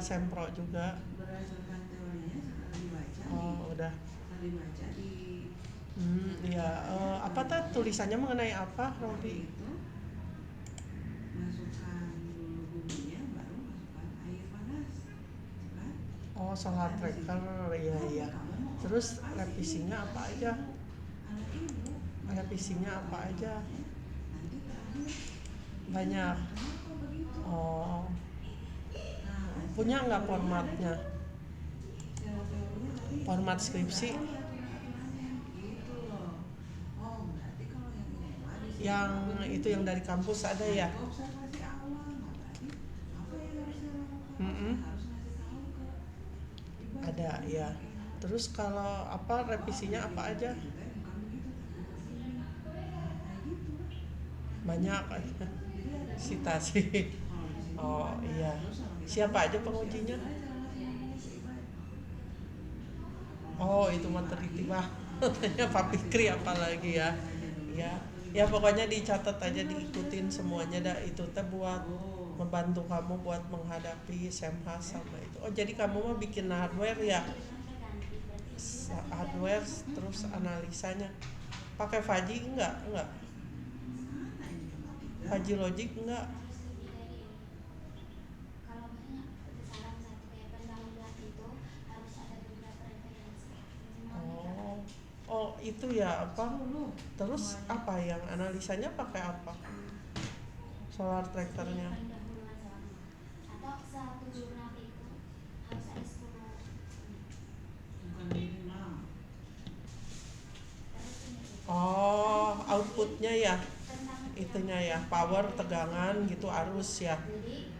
sempro juga. Berdasarkan teorinya sekali dibaca Udah. sekali dibaca di Ya, apa tuh tulisannya mengenai apa, waktu Robi? itu masukkan dulu bumbunya baru masukkan air panas kan. Solar tracker, iya. Terus revisinya apa aja? Anak ibu Revisinya apa aja? nanti terakhir Banyak. kenapa begitu. Punya nggak formatnya? Teorinya tadi Format skripsi? gitu loh. Berarti kalau yang ini Yang itu yang dari kampus ada ya? observasi awal, berarti apa yang harus dilakukan? Mm-mm. Harus ngasih tahu ke ibu. Ada ya. Terus kalau apa revisinya apa aja? Bukan begitu, Banyak citasi. Iya. Siapa aja pengujinya? Itu meneliti mah. Ya Pak Fikri apalagi ya. Ya pokoknya dicatat aja, diikutin semuanya dah, itu teh buat membantu kamu buat menghadapi SEMHAS sama itu. Jadi kamu mah bikin hardware ya. Hardware terus analisanya. Pakai Faji enggak? Faji Logic enggak? Itu ya apa? Terus apa yang analisanya pakai apa? Solar trackernya. Outputnya ya, itunya ya, power, tegangan gitu, arus ya,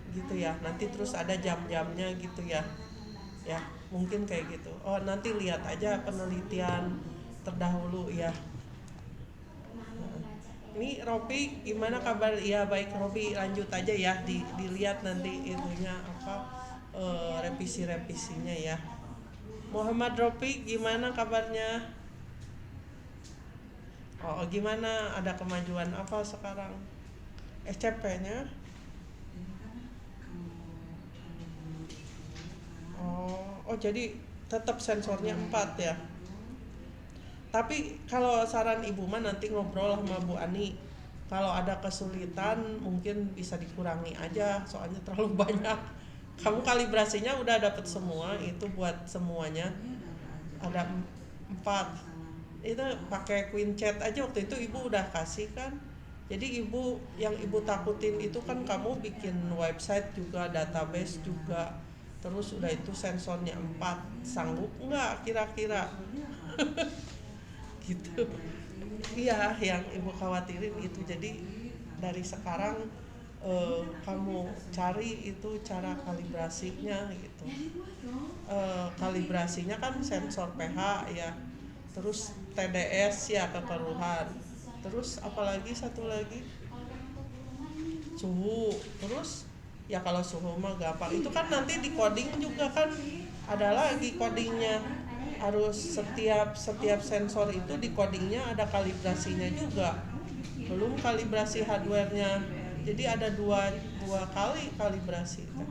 gitu ya. Nanti terus ada jam-jamnya gitu ya, ya mungkin kayak gitu. Nanti lihat aja penelitian terdahulu ya. Ini Robi gimana kabar? Ya baik Robi, lanjut aja ya, dilihat nanti itunya apa, revisi-revisinya ya. Muhammad Robi gimana kabarnya? Gimana, ada kemajuan apa sekarang? SCP-nya? Jadi tetap sensornya 4 ya. Tapi kalau saran ibu mah nanti ngobrol sama Bu Ani. Kalau ada kesulitan mungkin bisa dikurangi aja, soalnya terlalu banyak. Kamu kalibrasinya udah dapet semua, itu buat semuanya. Ada 4. Itu pakai Queen Chat aja, waktu itu ibu udah kasih kan. Jadi yang ibu takutin itu kan kamu bikin website juga, database juga, terus udah itu sensornya 4, sanggup nggak kira-kira? Gitu. Iya, yang ibu khawatirin itu. Jadi dari sekarang kamu cari itu cara kalibrasinya gitu. Kalibrasinya kan sensor pH ya, terus TDS ya, kekeruhan, terus apalagi satu lagi suhu. Terus ya kalau suhu mah gampang, itu kan nanti di coding juga kan, ada lagi codingnya. Harus setiap sensor itu di codingnya ada kalibrasinya juga, belum kalibrasi hardwarenya. Jadi ada dua kali kalibrasi kan.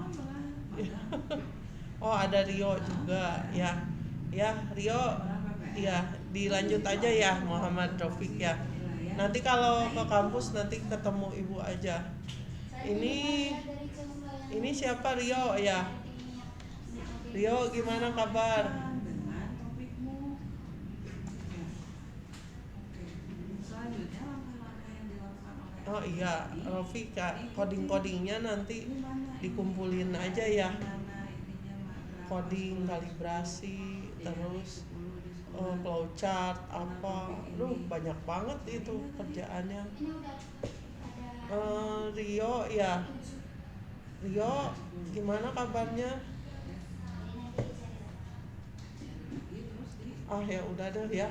Ada Rio juga ya. Rio ya, dilanjut aja ya Muhammad Taufik ya. Nanti kalau ke kampus nanti ketemu ibu aja. Ini siapa? Rio ya. Rio gimana kabar? Iya, Rofika, coding-codingnya nanti dikumpulin aja ya. Coding, kalibrasi, terus flowchart apa. Banyak banget itu kerjaannya. Rio ya. Rio gimana kabarnya? Ya udah deh ya.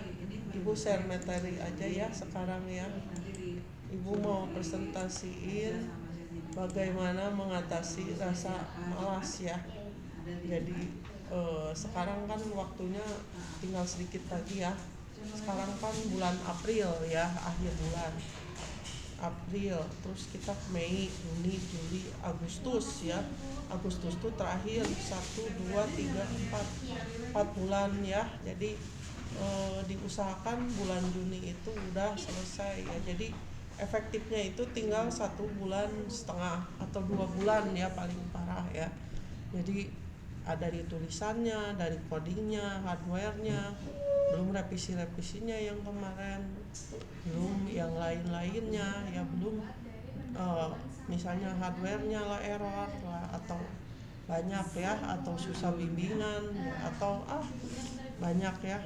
Ibu share materi aja ya sekarang ya. Ibu mau presentasiin bagaimana mengatasi rasa malas ya. Jadi sekarang kan waktunya tinggal sedikit lagi ya. Sekarang kan bulan April ya, akhir bulan. April, terus kita Mei, Juni, Juli, Agustus ya. Agustus tuh terakhir 1, 2, 3, 4 bulan ya. Jadi diusahakan bulan Juni itu udah selesai ya. Jadi efektifnya itu tinggal 1,5 bulan atau 2 bulan ya paling parah ya. Jadi ada di tulisannya, dari codingnya, hardwarenya, belum revisi-revisinya yang kemarin, belum yang lain-lainnya ya, belum misalnya hardwarenya lah error lah, atau banyak ya, atau susah bimbingan atau banyak ya.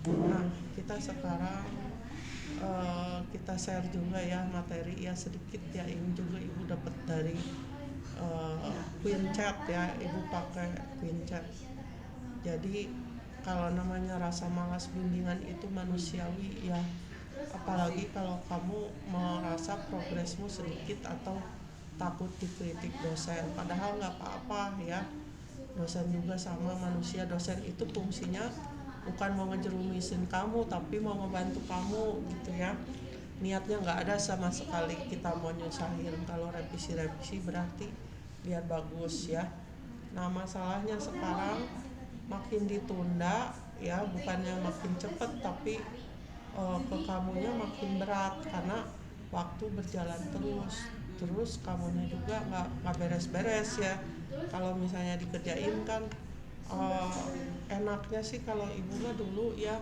Nah kita sekarang kita share juga ya materi ya sedikit ya. Ini juga ibu dapat dari Queen Chat ya, ibu pakai Queen Chat. Jadi kalau namanya rasa malas bimbingan itu manusiawi ya, apalagi kalau kamu merasa progresmu sedikit atau takut dikritik dosen, padahal nggak apa-apa ya. Dosen juga sama manusia. Dosen itu fungsinya bukan mau ngejerumisin kamu, tapi mau ngebantu kamu gitu ya. Niatnya nggak ada sama sekali kita mau nyusahin. Kalau revisi-revisi berarti biar bagus ya. Nah masalahnya sekarang makin ditunda ya, bukannya makin cepet, tapi ke kamunya makin berat karena waktu berjalan terus kamunya juga nggak beres-beres ya. Kalau misalnya dikerjain kan enaknya sih kalau ibu mah dulu ya,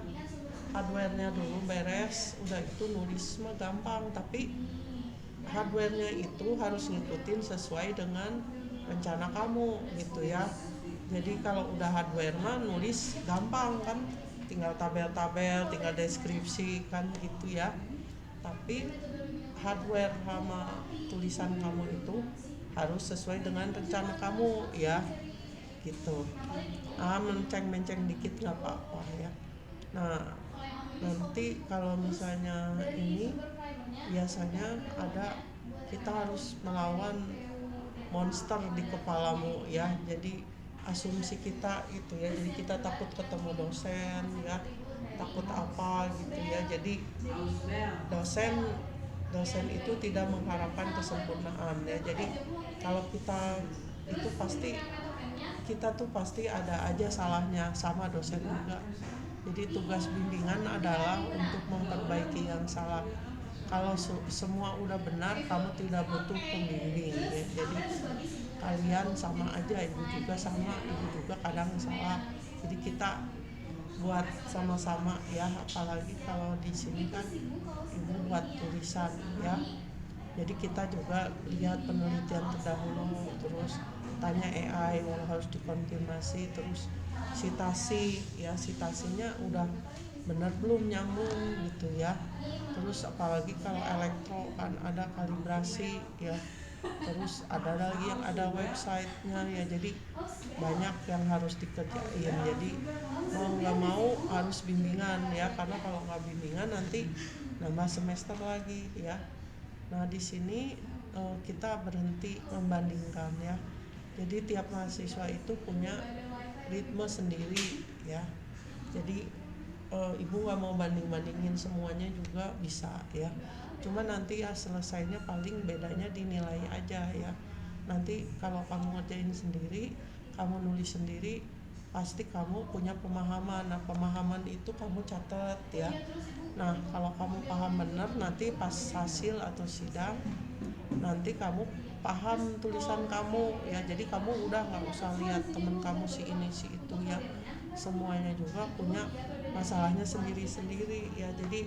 hardwarenya dulu beres, udah itu nulis mah gampang, tapi hardwarenya itu harus ngikutin sesuai dengan rencana kamu gitu ya. Jadi kalau udah hardware mah nulis gampang kan, tinggal tabel-tabel, tinggal deskripsi kan gitu ya. Tapi hardware sama tulisan kamu itu harus sesuai dengan rencana kamu ya gitu. Menceng-menceng dikit nggak apa-apa ya. Nah nanti kalau misalnya ini biasanya ada, kita harus melawan monster di kepalamu ya. Jadi asumsi kita itu ya, jadi kita takut ketemu dosen ya, takut apa gitu ya. Jadi dosen itu tidak mengharapkan kesempurnaan ya. Jadi kalau kita itu pasti ada aja salahnya, sama dosen juga. Jadi tugas bimbingan adalah untuk memperbaiki yang salah. Kalau semua udah benar, kamu tidak butuh pembimbing ya. Jadi kalian sama aja, ibu juga kadang salah. Jadi kita buat sama-sama ya, apalagi kalau di sini kan ibu buat tulisan ya. Jadi kita juga lihat penelitian terdahulu, terus tanya AI walau harus dikonfirmasi, terus sitasinya udah benar belum, nyambung gitu ya. Terus apalagi kalau elektro kan ada kalibrasi ya, terus ada lagi yang ada websitenya ya. Jadi banyak yang harus dikerjain. Jadi mau nggak mau harus bimbingan ya, karena kalau nggak bimbingan nanti nambah semester lagi ya. Nah di sini kita berhenti membandingkan ya. Jadi tiap mahasiswa itu punya ritme sendiri ya. Jadi ibu nggak mau banding-bandingin, semuanya juga bisa ya. Cuma nanti ya selesainya paling bedanya di nilai aja ya. Nanti kalau kamu ngerjain sendiri, kamu nulis sendiri, pasti kamu punya pemahaman. Nah pemahaman itu kamu catat ya. Nah kalau kamu paham benar, nanti pas hasil atau sidang nanti kamu paham tulisan kamu ya. Jadi kamu udah nggak usah lihat temen kamu si ini si itu ya. Semuanya juga punya masalahnya sendiri-sendiri ya. Jadi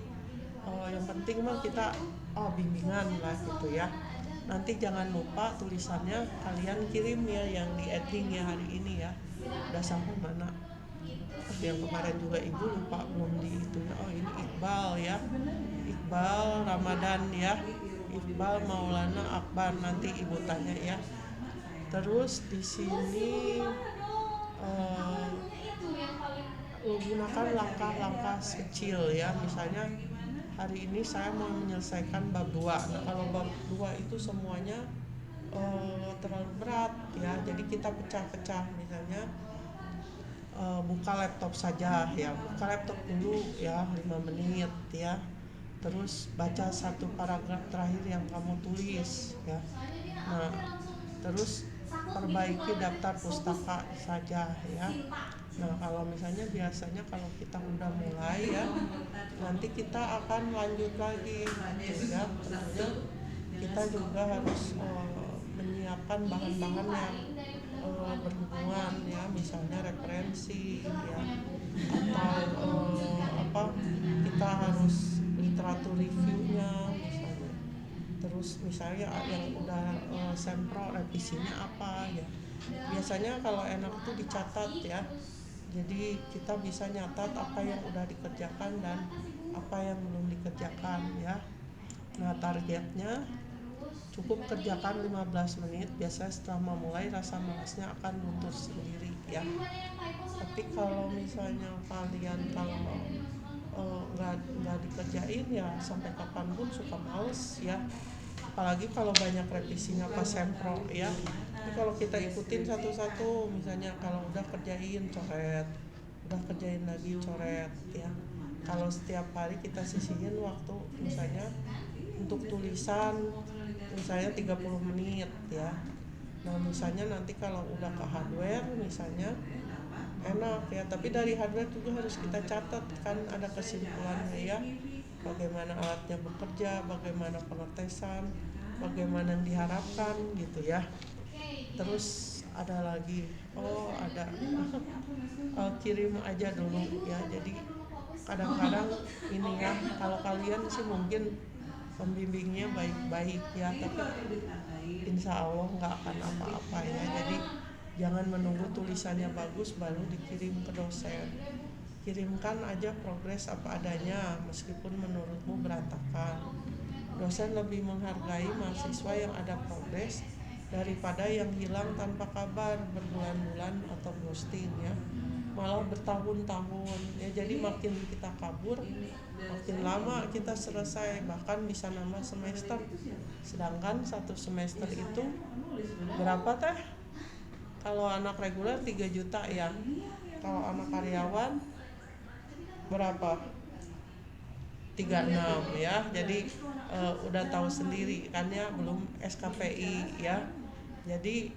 yang penting mah kita bimbingan lah gitu ya. Nanti jangan lupa tulisannya kalian kirim ya, yang di editing ya hari ini ya. Udah sampai mana? Yang kemarin juga ibu lupa belum di itu ya. Ini Iqbal ya, Iqbal Ramadan ya, Iqbal Maulana Akbar, nanti ibu tanya ya. Terus di sini gunakan langkah-langkah kecil ya. Misalnya hari ini saya mau menyelesaikan bab 2. Nah kalau bab 2 itu semuanya terlalu berat ya. Jadi kita pecah-pecah, misalnya buka laptop saja ya, buka laptop dulu ya 5 menit ya. terus baca satu paragraf terakhir yang kamu tulis ya. Nah, terus perbaiki daftar pustaka saja ya. Nah, kalau misalnya biasanya kalau kita udah mulai ya, nanti kita akan lanjut lagi gitu ya. Tentunya kita juga harus menyiapkan bahan-bahan yang berhubungan ya, misalnya referensi ya, atau kita harus literatur reviewnya misalnya. Terus misalnya yang udah sempro revisinya apa ya. Biasanya kalau enak itu dicatat ya. Jadi kita bisa nyatat apa yang udah dikerjakan dan apa yang belum dikerjakan ya. Nah, targetnya cukup kerjakan 15 menit. Biasanya setelah memulai rasa malasnya akan luntur sendiri ya. Tapi kalau misalnya kalian nggak dikerjain ya sampai kapanpun suka males ya. Apalagi kalau banyak revisinya pas sempro ya. Tapi kalau kita ikutin satu-satu, misalnya kalau udah kerjain coret, udah kerjain lagi coret ya. Kalau setiap hari kita sisihin waktu misalnya untuk tulisan misalnya 30 menit ya. Nah, misalnya nanti kalau udah ke hardware misalnya enak ya, tapi dari hardware juga harus kita catat kan, ada kesimpulannya ya. Bagaimana alatnya bekerja, bagaimana pengetesan, bagaimana yang diharapkan gitu ya. Terus ada lagi, ada kirim aja dulu ya. Jadi kadang-kadang ini ya, kalau kalian sih mungkin pembimbingnya baik-baik ya, tapi insya Allah nggak akan apa-apa ya. Jadi jangan menunggu tulisannya bagus baru dikirim ke dosen. Kirimkan aja progres apa adanya meskipun menurutmu berantakan. Dosen lebih menghargai mahasiswa yang ada progres daripada yang hilang tanpa kabar berbulan-bulan atau ghosting ya. Malah bertahun-tahun ya. Jadi makin kita kabur, makin lama kita selesai, bahkan bisa nambah semester. Sedangkan satu semester itu berapa teh? Kalau anak reguler 3 juta ya. Kalau anak karyawan berapa? 36 ya. Jadi udah tahu sendiri kan ya, belum SKPI ya. Jadi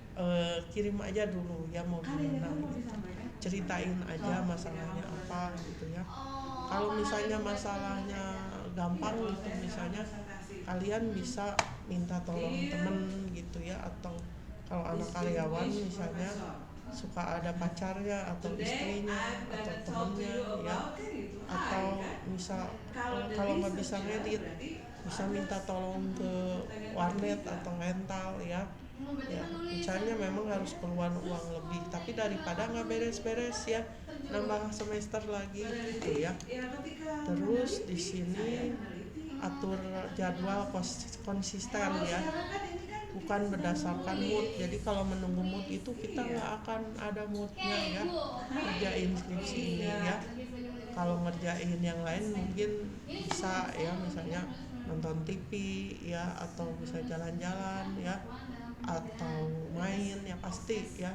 kirim aja dulu ya mau gimana gitu. Ceritain aja masalahnya apa gitu ya. Kalau misalnya masalahnya gampang gitu, misalnya kalian bisa minta tolong temen gitu ya. Atau kalau anak karyawan misalnya suka ada pacarnya atau istrinya atau temennya ya, atau misal kalau nggak bisa ngedit bisa minta tolong ke warnet atau rental ya. Ya, misalnya memang harus keluar uang lebih, tapi daripada nggak beres-beres ya, nambah semester lagi gitu ya. Terus di sini atur jadwal konsisten ya, bukan berdasarkan mood. Jadi kalau menunggu mood itu kita nggak akan ada moodnya ya ngerjain skripsi ini ya. Kalau ngerjain yang lain mungkin bisa ya, misalnya nonton TV ya, atau bisa jalan-jalan ya, atau main ya pasti ya.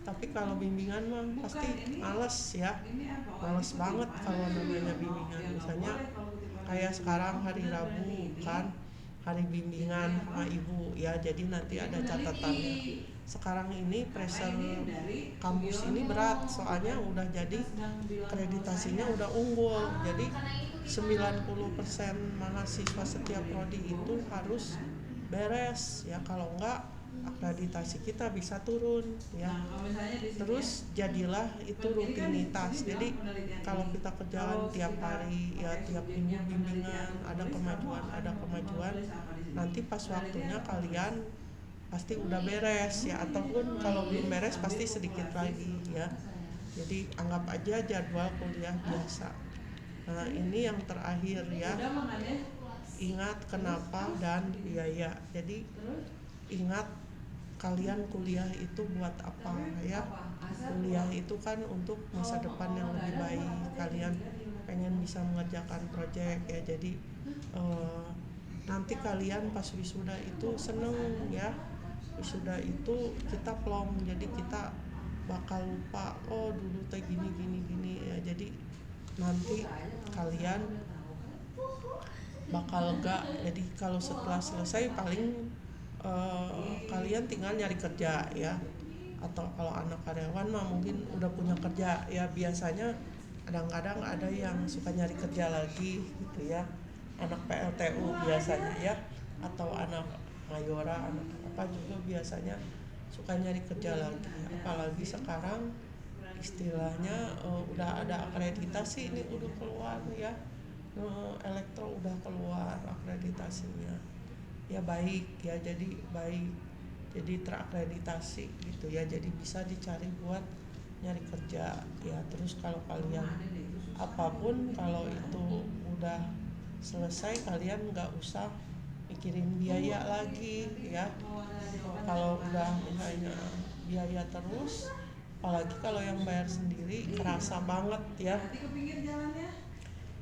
Tapi kalau bimbingan mah pasti males ya, males banget kalau namanya bimbingan. Misalnya kayak sekarang hari Rabu kan, hari bimbingan sama ibu ya, jadi nanti ada catatannya. Sekarang ini pressure kampus ini berat, soalnya udah jadi akreditasinya udah unggul. Jadi 90% mahasiswa setiap prodi itu harus beres ya, kalau enggak akreditasi kita bisa turun ya. Terus jadilah itu rutinitas. Jadi kalau kita kerjakan tiap hari ya, tiap minggu bimbingan, ada kemajuan, nanti pas waktunya kalian pasti udah beres ya, ataupun kalau belum beres pasti sedikit lagi ya. Jadi anggap aja jadwal kuliah biasa. Nah, ini yang terakhir ya, ingat kenapa dan biaya. Jadi ingat kalian kuliah itu buat apa ya. Kuliah itu kan untuk masa depan yang lebih baik. Kalian pengen bisa mengerjakan proyek ya, jadi nanti kalian pas wisuda itu seneng ya. Wisuda itu kita plong, jadi kita bakal lupa dulu teh gini ya. Jadi nanti kalian bakal lega. Jadi kalau setelah selesai paling kalian tinggal nyari kerja ya, atau kalau anak karyawan mah mungkin udah punya kerja ya. Biasanya kadang-kadang ada yang suka nyari kerja lagi gitu ya, anak PLTU biasanya ya, atau anak mayora, anak apa juga biasanya suka nyari kerja lagi. Apalagi sekarang istilahnya udah ada akreditasi, ini udah keluar ya, elektro udah keluar akreditasinya ya, baik ya, jadi baik, jadi terakreditasi gitu ya, jadi bisa dicari buat nyari kerja ya. Terus kalau kalian apapun kalau itu udah selesai, kalian nggak usah mikirin biaya lagi ya. Kalau udah misalnya biaya terus, apalagi kalau yang bayar sendiri kerasa banget ya,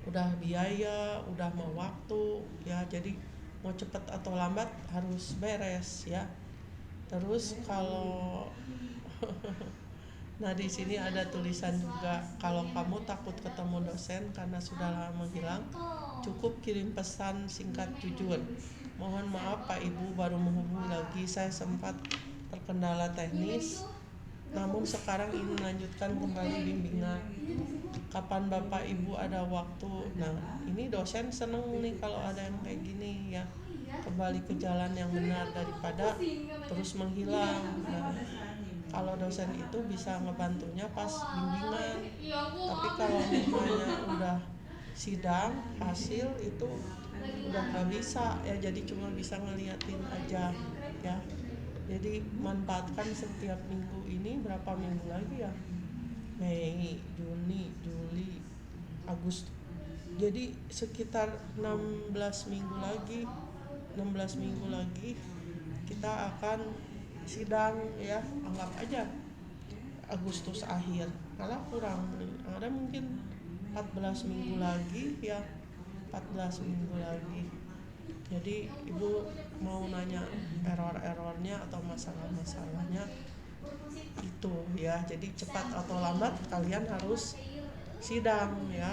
udah biaya, udah mau waktu ya, jadi mau cepet atau lambat harus beres ya. Terus kalau nah di sini ada tulisan juga, kalau kamu takut ketemu dosen karena sudah lama menghilang, cukup kirim pesan singkat jujur. Mohon maaf Pak Ibu, baru menghubungi lagi, saya sempat terkendala teknis, namun sekarang ingin melanjutkan kembali bimbingan. Kapan Bapak Ibu ada waktu? Nah ini dosen seneng nih kalau ada yang kayak gini ya, kembali ke jalan yang benar daripada terus menghilang. Nah kalau dosen itu bisa ngebantunya pas bimbingan, tapi kalau misalnya udah sidang hasil itu udah nggak bisa ya, jadi cuma bisa ngeliatin aja ya. Jadi manfaatkan setiap minggu ini, berapa minggu lagi ya, Mei, Juni, Juli, Agustus, jadi sekitar 16 minggu lagi, 16 minggu lagi kita akan sidang ya, anggap aja Agustus akhir, malah kurang, ada mungkin 14 minggu lagi ya, 14 minggu lagi. Jadi ibu mau nanya error-errornya atau masalah-masalahnya itu ya, jadi cepat atau lambat kalian harus sidang ya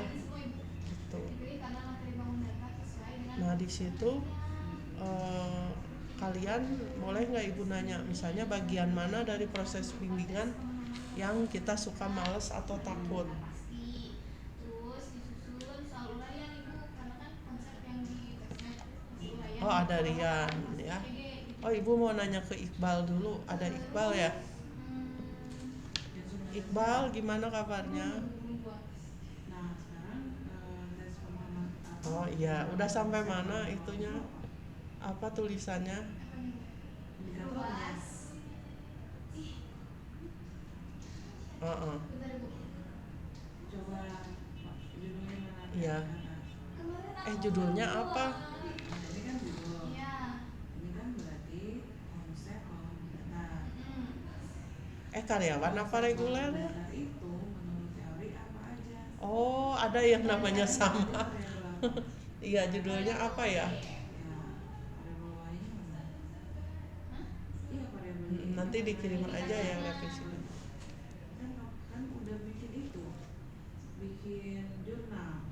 gitu. Nah di situ kalian boleh nggak ibu nanya, misalnya bagian mana dari proses bimbingan yang kita suka males atau takut? Oh ada Rian ya. Oh ibu mau nanya ke Iqbal dulu, ada Iqbal ya. Iqbal gimana kabarnya? Oh iya, udah sampai mana itunya? Apa tulisannya? Iya. Judulnya apa? Ini kan judul. Ini kan berarti konsep data. Karyawan apa reguler? Data itu menurut teori apa aja? Oh, ada yang namanya sama. Iya, judulnya apa ya? Nanti dikirim aja ya revisi. Kan udah bikin itu, bikin jurnal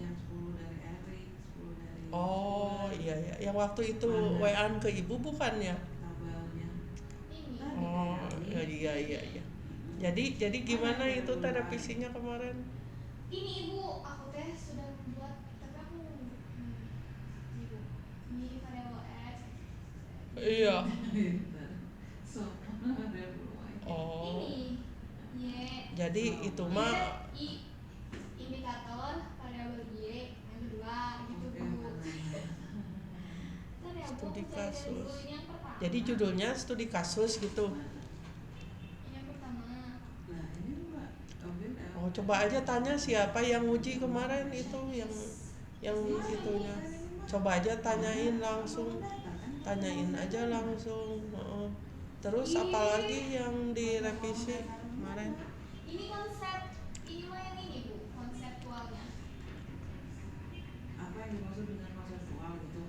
yang 10 dari Erik, 10 dari. Oh iya ya, yang waktu itu WA-an ke ibu bukan ya? Tabelnya. Oh iya. Jadi gimana itu revisinya kemarin? Ini ibu, aku teh sudah membuat, tapi aku ibu ini variabel x. Iya. Oh. Ini y. Jadi itu mah Indikator variabel y yang kedua gitu bu. Studi kasus. Jadi judulnya studi kasus gitu. Yang pertama. Oh coba aja tanya siapa yang uji kemarin itu, yang itunya. Coba aja tanyain langsung, tanyain aja langsung. Terus apalagi yang direvisi kemarin? Ini konsep, ini mah yang ini bu, konseptualnya. Apa yang dimaksud dengan konseptual gitu?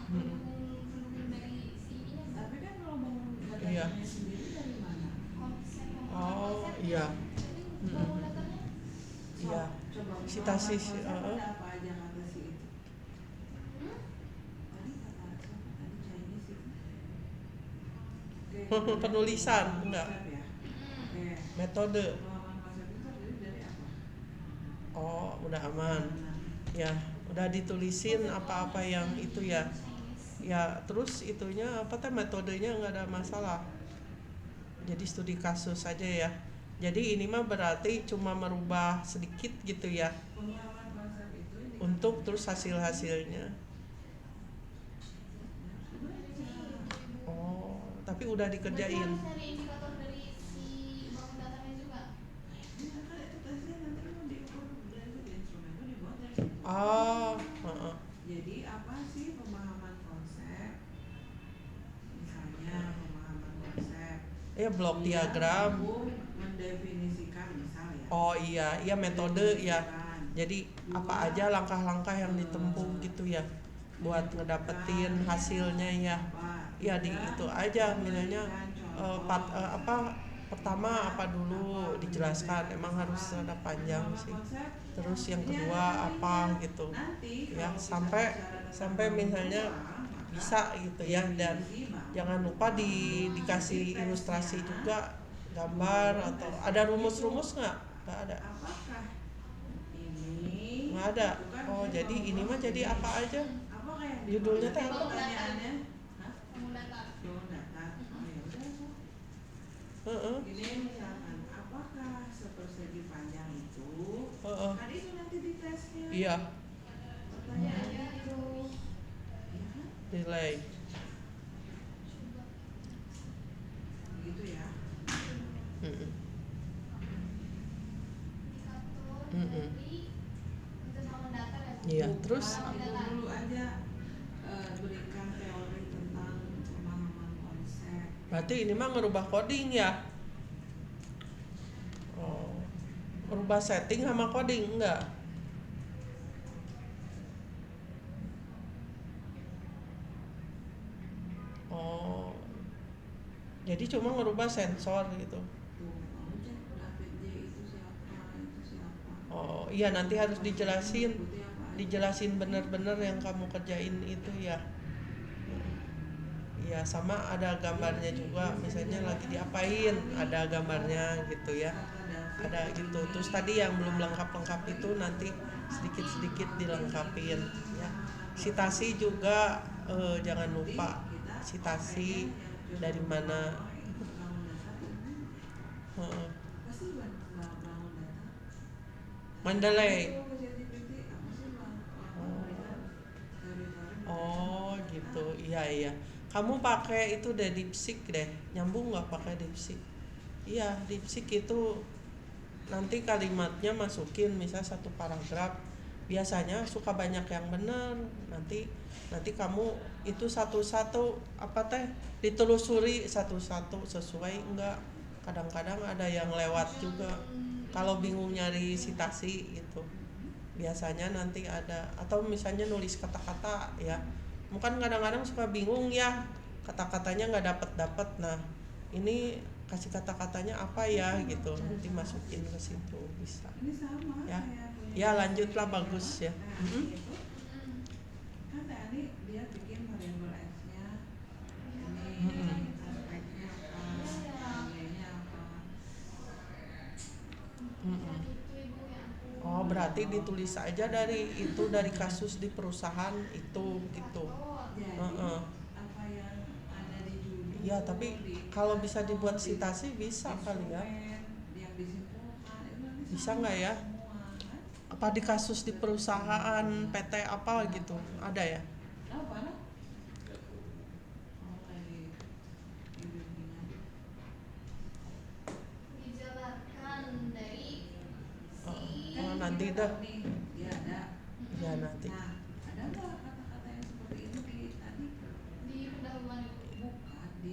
Pendukung dari si ininya. Tapi kan kalau bangun Iya. datanya sendiri dari mana? Konsep. Oh iya. Bangun datanya. Iya. Coba Citasi ada apa aja kata si itu? Penulisan, enggak. Konsep ya. Oke. Metode. Pemahaman konsep itu terdiri dari apa? Oh, udah aman. Nah, Ya, udah ditulisin apa-apa yang itu ya. Ya, terus itunya apa teh metodenya nggak ada masalah. Jadi studi kasus saja ya. Jadi ini mah berarti cuma merubah sedikit gitu ya pemahaman konsep itu ini untuk terus hasil-hasilnya. Oh, tapi udah Berarti dikerjain. harus cari indikator dari si bangun datanya juga. ya kan itu tesnya nanti mau diukur dari itu instrumen itu dibuat dari situ. Oh, heeh. Jadi apa sih pemahaman konsep? Misalnya pemahaman konsep. Ya blok Dia diagram. mampu mendefinisikan misal ya. Oh iya, iya metode ya. Mendefinisikan. Jadi apa aja langkah-langkah yang ditempuh gitu ya buat ngedapetin hasilnya ya. Apa? Ya di Tiga, itu aja misalnya memberikan contoh. apa pertama apa dulu dijelaskan, emang harus rada panjang sih. Terus yang kedua apa gitu ya, sampai misalnya bisa gitu ya. Dan jangan lupa dikasih ilustrasi juga, gambar atau ada rumus-rumus nggak ada. Apakah ini Nggak ada. bukan Oh si jadi ini mah jadi ini. apa aja. Apakah yang Judulnya teh dimaksud apa? pertanyaannya? Hah? Bangun data. Bangun data. Oh ya udah. Heeh, Ini misalkan apakah sepersegi panjang itu heeh. kan itu nanti di tesnya. Iya, Pertanyaannya itu iya kan? delay. Gitu ya. Heeh. indikator Mm-mm. dari untuk bangun data ya. Bu? Iya, terus Itu dulu aja berikan teori tentang pemahaman konsep. berarti ini mah ngerubah coding ya. Oh, merubah setting sama coding enggak? Oh, jadi cuma ngerubah sensor gitu. Tuh, kamu cek David J itu siapa. Oh iya, nanti harus dijelasin Putih apa aja. dijelasin bener-bener yang kamu kerjain itu ya. Iya, sama ada gambarnya juga, misalnya lagi diapain ada gambarnya gitu ya. Ada gitu. Terus tadi yang belum lengkap-lengkap itu nanti sedikit-sedikit dilengkapin ya. Sitasi juga jangan lupa sitasi dari mana. Heeh. Pasti bangun data. Mendeley. Itu ke ChatGPT, apa sih memberikan teori-teori. Oh gitu, iya. Kamu pakai itu deh DeepSeek deh, nyambung nggak pakai DeepSeek? Iya, DeepSeek itu nanti kalimatnya masukin misal satu paragraf, biasanya suka banyak yang benar. Nanti kamu itu satu-satu apa teh ditelusuri satu-satu sesuai enggak. Kadang-kadang ada yang lewat juga. Kalau bingung nyari sitasi gitu, biasanya nanti ada, atau misalnya nulis kata-kata ya, mungkin kadang-kadang suka bingung ya kata-katanya nggak dapet. Nah ini kasih kata-katanya apa ya gitu, nanti masukin ke situ bisa Ini sama ya. kayak punya Ya lanjutlah, bagus ya. Nah, Mm-mm. itu kan tadi dia bikin variabel X-nya ini Mm-mm. aspeknya apa, nilainya apa. Mm-mm. Itu ibu ya ampun. Oh berarti ditulis aja dari kasus di perusahaan itu gitu. Jadi Heeh. apa yang ada di judul Iya, tapi di kalau bisa dibuat di sitasi bisa kali ya. instrumen yang disimpulkan itu nanti Bisa sama nggak ya? semua kan. Apa di kasus di perusahaan PT apa gitu ada ya? Tahu mana? Oh lagi di bimbingan. Dijabarkan dari Oh, si oh, nanti kita dah. tahu nih, dia ada. Ya nanti. Nah, ada nggak kata-kata yang seperti itu di tadi? di pendahuluan ibu. Bukan di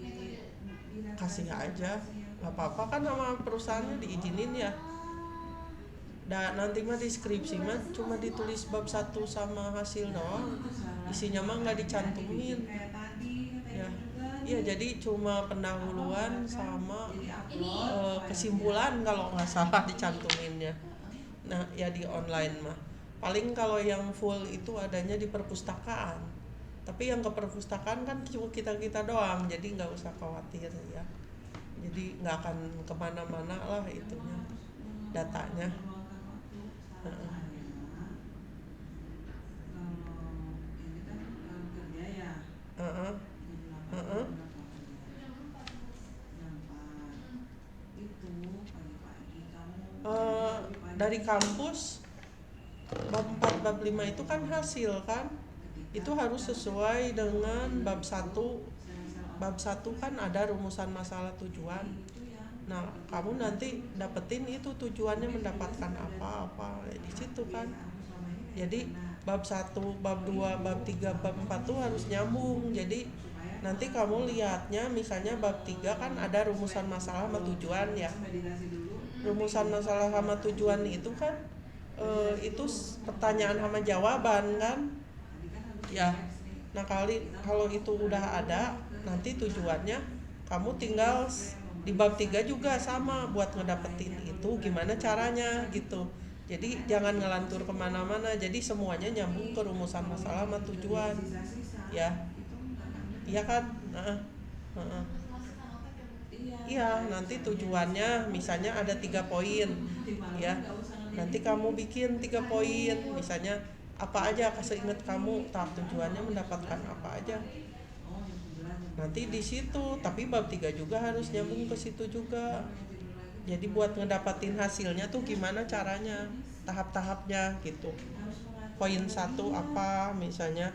Kasih aja, referensi yang nggak apa-apa kan sama perusahaannya diizinin ya. Dan nanti mah di skripsi mah cuma ditulis bab 1 sama hasil doang. Isinya mah nggak dicantumin. kayak tadi Ya. juga Iya, jadi cuma pendahuluan sama jadi upload kesimpulan kalau nggak salah dicantuminnya. Nah, ya di online mah. Paling kalau yang full itu adanya di perpustakaan. Tapi yang ke perpustakaan kan cuma kita doang, jadi nggak usah khawatir ya. Jadi nggak akan kemana-mana lah itunya, datanya. meluangkan waktu saran Heeh. saya kalau ini kan kalau kerja ya Heeh. jam 8 Heeh. jam berapa kerja Jam 4 jam 4 itu pagi-pagi kamu Eh, lebih pagi dari kampus bab 4 bab 5 itu kan hasil kan, itu ketika harus sesuai dengan bab 1. sel-sel Bab otak 1 kan ada rumusan masalah tujuan. itu yang Nah, kamu nanti dapetin itu tujuannya mendapatkan apa di situ kan. Jadi bab 1, bab 2, bab 3, bab 4 tuh harus nyambung. Jadi nanti kamu lihatnya misalnya bab 3 kan ada rumusan masalah sama tujuan ya. meditasi dulu Rumusan masalah sama tujuan itu kan itu pertanyaan sama jawaban kan. tadi kan harus Ya. relax nih. Nah, kalau itu udah ada, nanti tujuannya kamu tinggal di bab 3 juga sama buat ngedapetin itu gimana caranya gitu. Jadi jangan ngelantur kemana-mana, jadi semuanya nyambung ke rumusan masalah sama tujuan. Ya, iya kan? Heeh. Heeh. masukkan otak ya Bu. Iya, nanti tujuannya misalnya ada 3 poin. Ya, nanti kamu bikin 3 poin, misalnya apa aja seingat kamu, tahap tujuannya mendapatkan apa aja. Nanti di situ, tapi bab 3 juga harus nyambung ke situ juga. Jadi buat ngedapatin hasilnya tuh gimana caranya, tahap-tahapnya gitu. Poin 1 apa misalnya,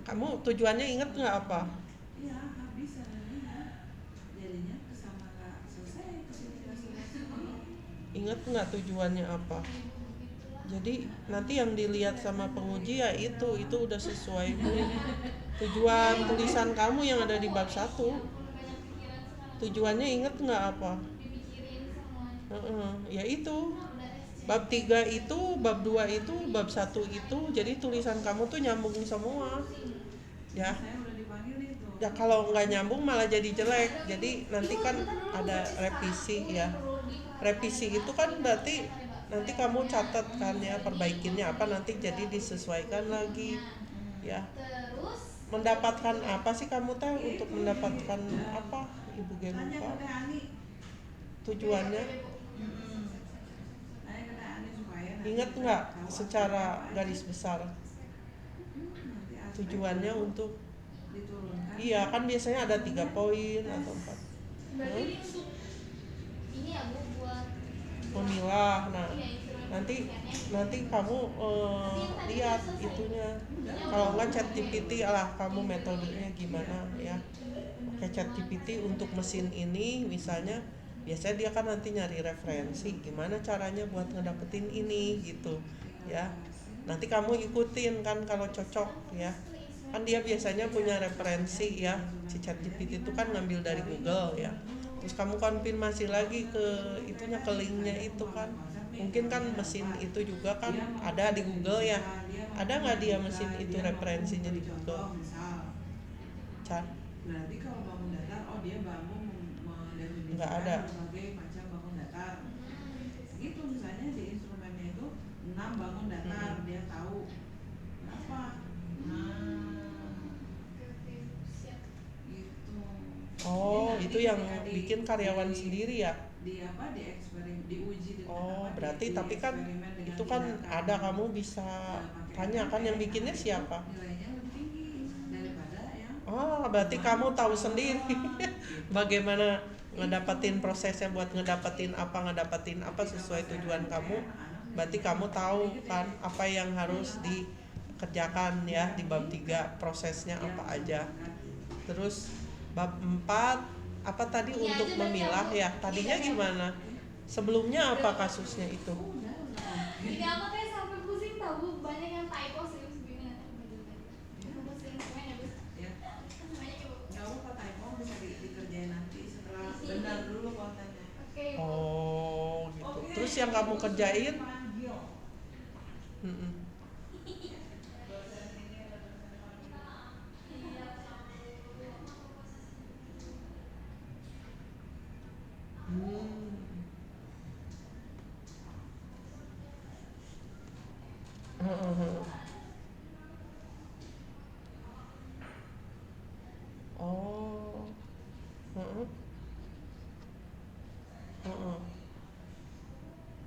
kamu tujuannya inget nggak apa? Iya, habis jadinya kesama nggak selesai, kesini nggak selesai. Inget nggak tujuannya apa? Jadi nanti yang dilihat sama penguji ya itu udah sesuai tujuan tulisan kamu yang ada di bab 1. Banyak pikiran sekarang. Tujuannya inget nggak apa? Dipikirin semuanya. Heeh, ya itu. Udah SC. Bab 3 itu, bab 2 itu, bab 1 itu, jadi tulisan kamu tuh nyambung semua. Ya. Saya udah dipanggil itu. Ya kalau nggak nyambung malah jadi jelek. Jadi nanti kan ada revisi ya. Revisi itu kan berarti nanti kamu catat kan ya, perbaikinnya apa, nanti jadi disesuaikan lagi. Ya. Terus Mendapatkan apa sih kamu teh, untuk mendapatkan apa? Ibu Gen Tanya lupa. ke Teh Ani. Tujuannya Tanya ke Teh Ani supaya nanti ingat kita nggak tahu secara apa aja. garis besar Nanti aspek tujuannya itu untuk diturunkan. iya kan biasanya ada 3 poin atau 4 berarti ini untuk ini ya Bu, buat memilah. Nah, iya, instrumen nanti penelitiannya. kamu lihat itunya. Kalau nggak ChatGPT lah, kamu metodenya gimana ya, pakai ChatGPT untuk mesin ini misalnya. Biasanya dia kan nanti nyari referensi gimana caranya buat ngedapetin ini gitu ya. Nanti kamu ikutin kan kalau cocok ya. Kan dia biasanya punya referensi ya, si ChatGPT itu kan ngambil dari Google ya. Terus kamu konfirmasi lagi ke itunya, ke linknya itu kan. Mungkin kan mesin itu juga kan ada di Google ya. Ada nggak dia mesin itu referensinya di Google? Misal, Chan? berarti kalau bangun datar, oh dia bangun mendefinisikan Nggak ada. berbagai macam bangun datar. Gitu misalnya di instrumennya itu 6 bangun datar, dia tahu berapa. Oke, siap. Gitu. Oh, Jadi itu nanti yang ketika bikin karyawan sendiri ya? di apa di eksperimen, diuji dengan Oh, apa, berarti di tapi kan eksperimen dengan itu kan binatang. ada, kamu bisa tanya kan yang bikinnya siapa? Nilainya lebih tinggi daripada yang Oh, berarti kamu tahu sendiri bagaimana ngedapetin prosesnya buat ngedapetin apa sesuai tujuan kamu. Berarti kamu tahu kan apa yang harus dikerjakan ya di bab 3, prosesnya apa aja. Terus bab 4 apa tadi, Ini untuk aja memilah baca, ya. Bu. Tadinya Iya, gimana? Sebelumnya apa kasusnya itu? Ini aku teh sampai pusing tahu, banyak yang typo serius begini nanti aku belajar lagi. Aku pusing semuanya Bu. ya Semuanya coba. nggak apa typo bisa dikerjain nanti setelah benar dulu kontennya. Oke. Oh, gitu. Terus yang kamu kerjain? Mm-mm.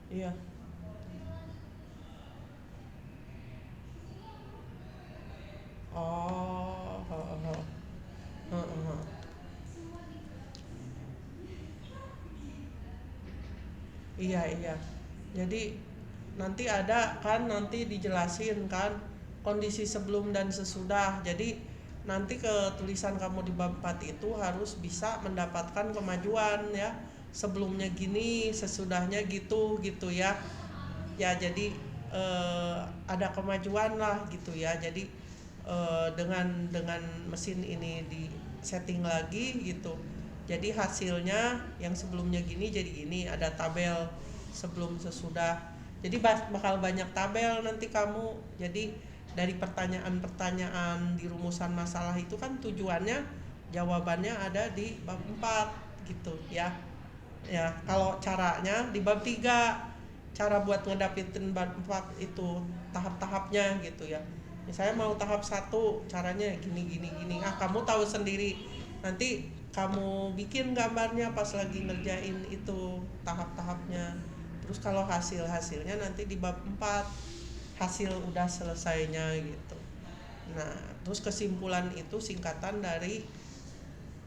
Iya. Oh, heeh, heeh, heeh. Iya, iya. Jadi nanti ada kan, nanti dijelasin kan kondisi sebelum dan sesudah. Jadi nanti ke tulisan kamu di bab 4 itu harus bisa mendapatkan kemajuan ya. Sebelumnya gini, sesudahnya gitu gitu ya. Ya jadi ada kemajuan lah gitu ya. Jadi dengan mesin ini di setting lagi gitu, jadi hasilnya yang sebelumnya gini jadi gini, ada tabel sebelum sesudah, jadi bakal banyak tabel nanti kamu. Jadi dari pertanyaan-pertanyaan di rumusan masalah itu kan tujuannya jawabannya ada di bab 4 gitu ya. Ya, kalau caranya di bab 3, cara buat ngedapetin bab 4 itu tahap-tahapnya gitu ya. Misalnya mau tahap 1 caranya gini gini gini. Ah, kamu tahu sendiri. Nanti kamu bikin gambarnya pas lagi ngerjain itu tahap-tahapnya. Terus kalau hasil-hasilnya nanti di bab 4 hasil udah selesainya gitu. Nah, terus kesimpulan itu singkatan dari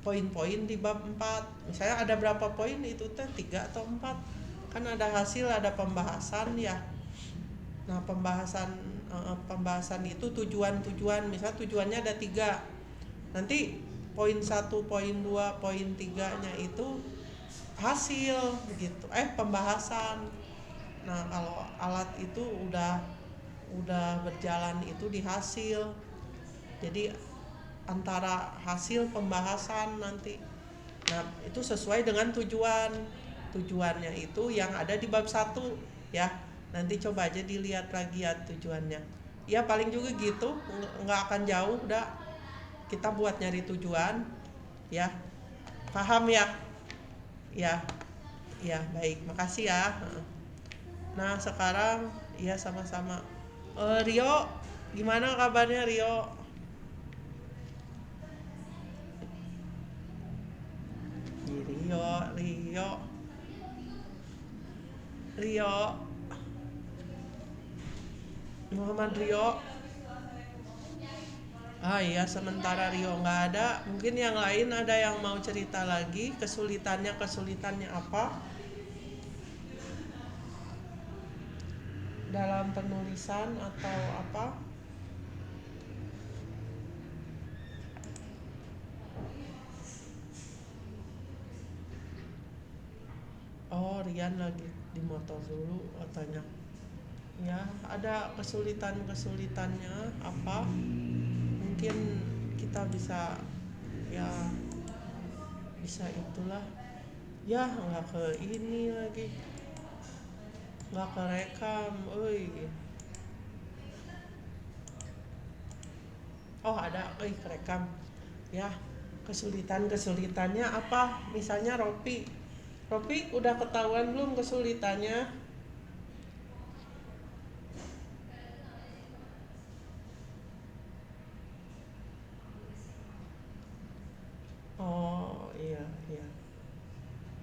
poin-poin di bab 4. Misalnya ada berapa poin itu teh, 3 atau 4. Kan ada hasil, ada pembahasan ya. Nah, pembahasan itu tujuan-tujuan. Misalnya tujuannya ada 3. Nanti poin 1, poin 2, poin 3-nya itu hasil gitu. Pembahasan. Nah, kalau alat itu udah berjalan itu di hasil. Jadi antara hasil pembahasan nanti. Nah, itu sesuai dengan tujuan. Tujuannya itu yang ada di bab 1 ya. Nanti coba aja dilihat lagi ya tujuannya. Ya paling juga gitu, nggak akan jauh dah. Kita buat nyari tujuan ya. Paham ya? Ya. Ya, baik. Makasih ya. Nah, sekarang ya sama-sama. Rio, gimana kabarnya Rio? Rio, Rio, Muhammad Rio. Ah iya, sementara Rio nggak ada, mungkin yang lain ada yang mau cerita lagi kesulitannya apa dalam penulisan atau apa? Oh, Rian lagi di motor dulu katanya. Ya, ada kesulitannya apa? Mungkin kita ya bisa itulah. Ya, nggak ke ini lagi, nggak kerekam. Oh ada, kerekam. Ya, kesulitannya apa? Misalnya Ropi udah ketahuan belum kesulitannya? Oh iya, iya.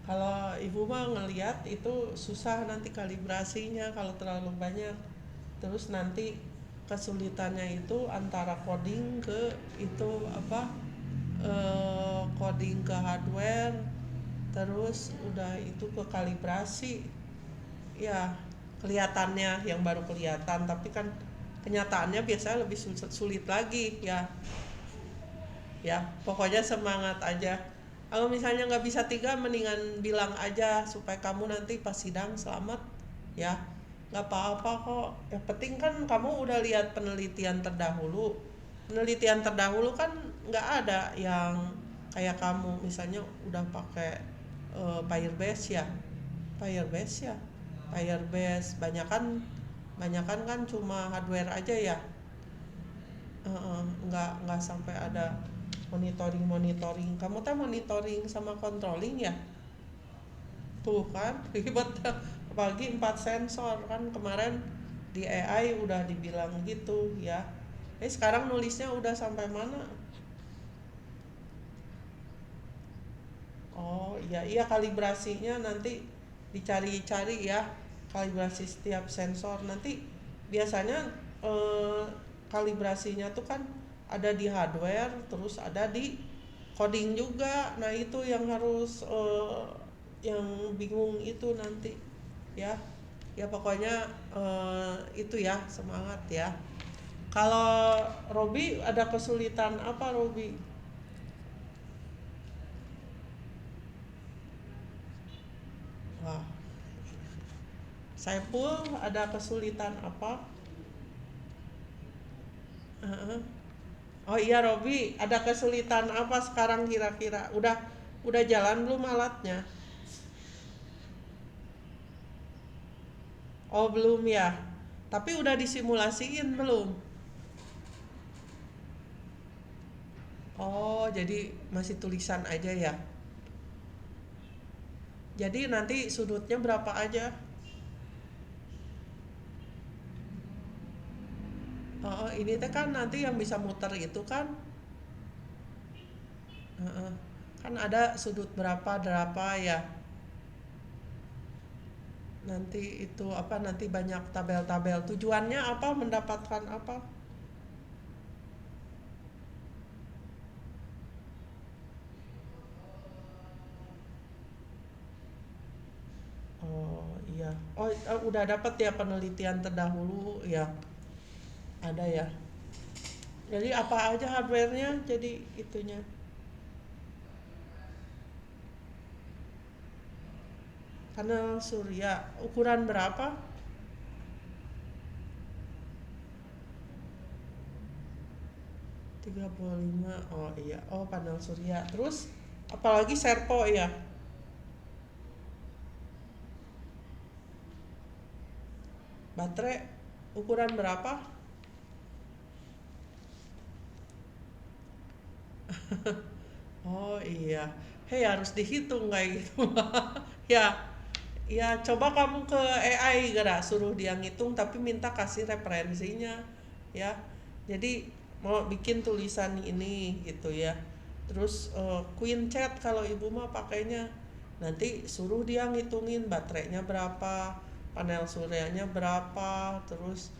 Kalau ibu mah ngelihat itu susah nanti kalibrasinya kalau terlalu banyak. Terus nanti kesulitannya itu antara coding ke itu apa? Coding ke hardware, terus udah itu ke kalibrasi. Ya, kelihatannya yang baru kelihatan, tapi kan kenyataannya biasanya lebih sulit lagi ya. Ya, pokoknya semangat aja. Kalau misalnya nggak bisa 3, mendingan bilang aja supaya kamu nanti pas sidang selamat ya. Nggak apa-apa kok, yang penting kan kamu udah lihat penelitian terdahulu kan nggak ada yang kayak kamu misalnya udah pakai Firebase ya. Firebase ya, Firebase banyakan kan cuma hardware aja ya. Nggak sampai ada monitoring. Kamu tuh monitoring sama controlling ya, tuh kan ribet. Apalagi 4 sensor kan kemarin di AI udah dibilang gitu ya. Sekarang nulisnya udah sampai mana? Oh iya, kalibrasinya nanti dicari-cari ya. kalibrasi setiap sensor. Nanti biasanya kalibrasinya tuh kan ada di hardware, terus ada di coding juga. Nah itu yang harus yang bingung itu nanti ya. Ya pokoknya itu ya, semangat ya. Kalau Robi ada kesulitan apa Robi? Wah, Saiful ada kesulitan apa? Heeh. Oh iya Robi, ada kesulitan apa sekarang kira-kira? Udah jalan belum alatnya? Oh belum ya. Tapi udah disimulasiin belum? Oh, jadi masih tulisan aja ya. Jadi nanti sudutnya berapa aja? Oh, ini teh kan nanti yang bisa muter itu kan. Heeh. Kan ada sudut berapa ya. Nanti itu apa, nanti banyak tabel-tabel. Tujuannya apa? Mendapatkan apa? Oh iya. Oh udah dapat ya penelitian terdahulu ya. Ada ya. Jadi apa aja hardware-nya jadi itunya. Panel surya ukuran berapa? 35. Oh iya. Oh panel surya. Terus apalagi servo ya. Baterai ukuran berapa? Oh iya. Hei harus dihitung kayak gitu. Ya, ya coba kamu ke AI gara suruh dia ngitung tapi minta kasih referensinya ya. Jadi mau bikin tulisan ini gitu ya. Terus Queen Chat kalau ibu mah pakainya nanti suruh dia ngitungin baterainya berapa, panel suryanya berapa, terus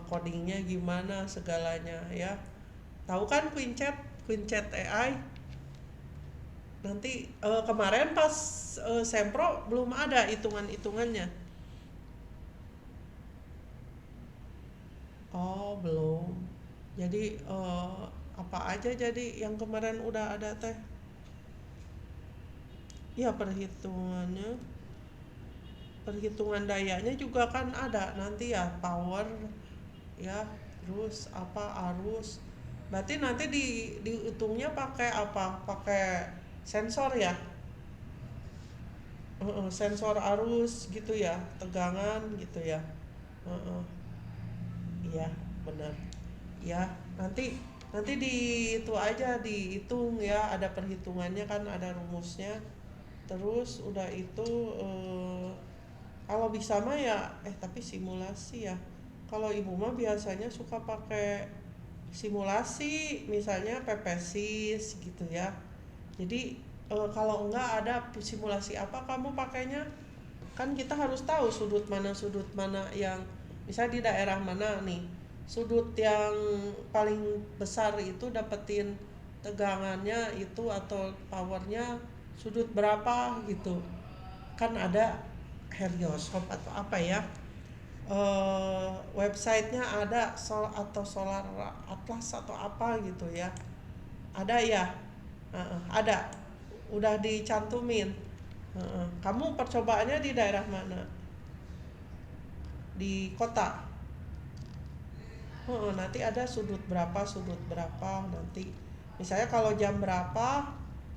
codingnya gimana segalanya ya. Tahu kan Queen Chat AI? Nanti kemarin pas sempro belum ada hitungan-hitungannya. Oh, belum. Jadi apa aja jadi yang kemarin udah ada teh? Ya perhitungannya, perhitungan dayanya juga kan ada nanti ya, power ya, terus apa arus. Berarti nanti dihitungnya pakai apa? Pakai sensor ya? Sensor arus gitu ya, tegangan gitu ya. Heeh. Iya, benar. Ya, nanti nanti di itu aja dihitung ya, ada perhitungannya kan, ada rumusnya. Terus udah itu kalau bisa mah ya tapi simulasi ya. Kalau ibu mah biasanya suka pakai simulasi, misalnya PPSys gitu ya. Jadi kalau enggak ada simulasi apa kamu pakainya? Kan kita harus tahu sudut mana yang misalnya di daerah mana nih. Sudut yang paling besar itu dapetin tegangannya itu atau powernya sudut berapa gitu. Kan ada helioscope atau apa ya, websitenya ada atau Solar Atlas atau apa gitu ya, ada ya. Ada udah dicantumin. Kamu percobaannya di daerah mana, di kota? Nanti ada sudut berapa nanti misalnya kalau jam berapa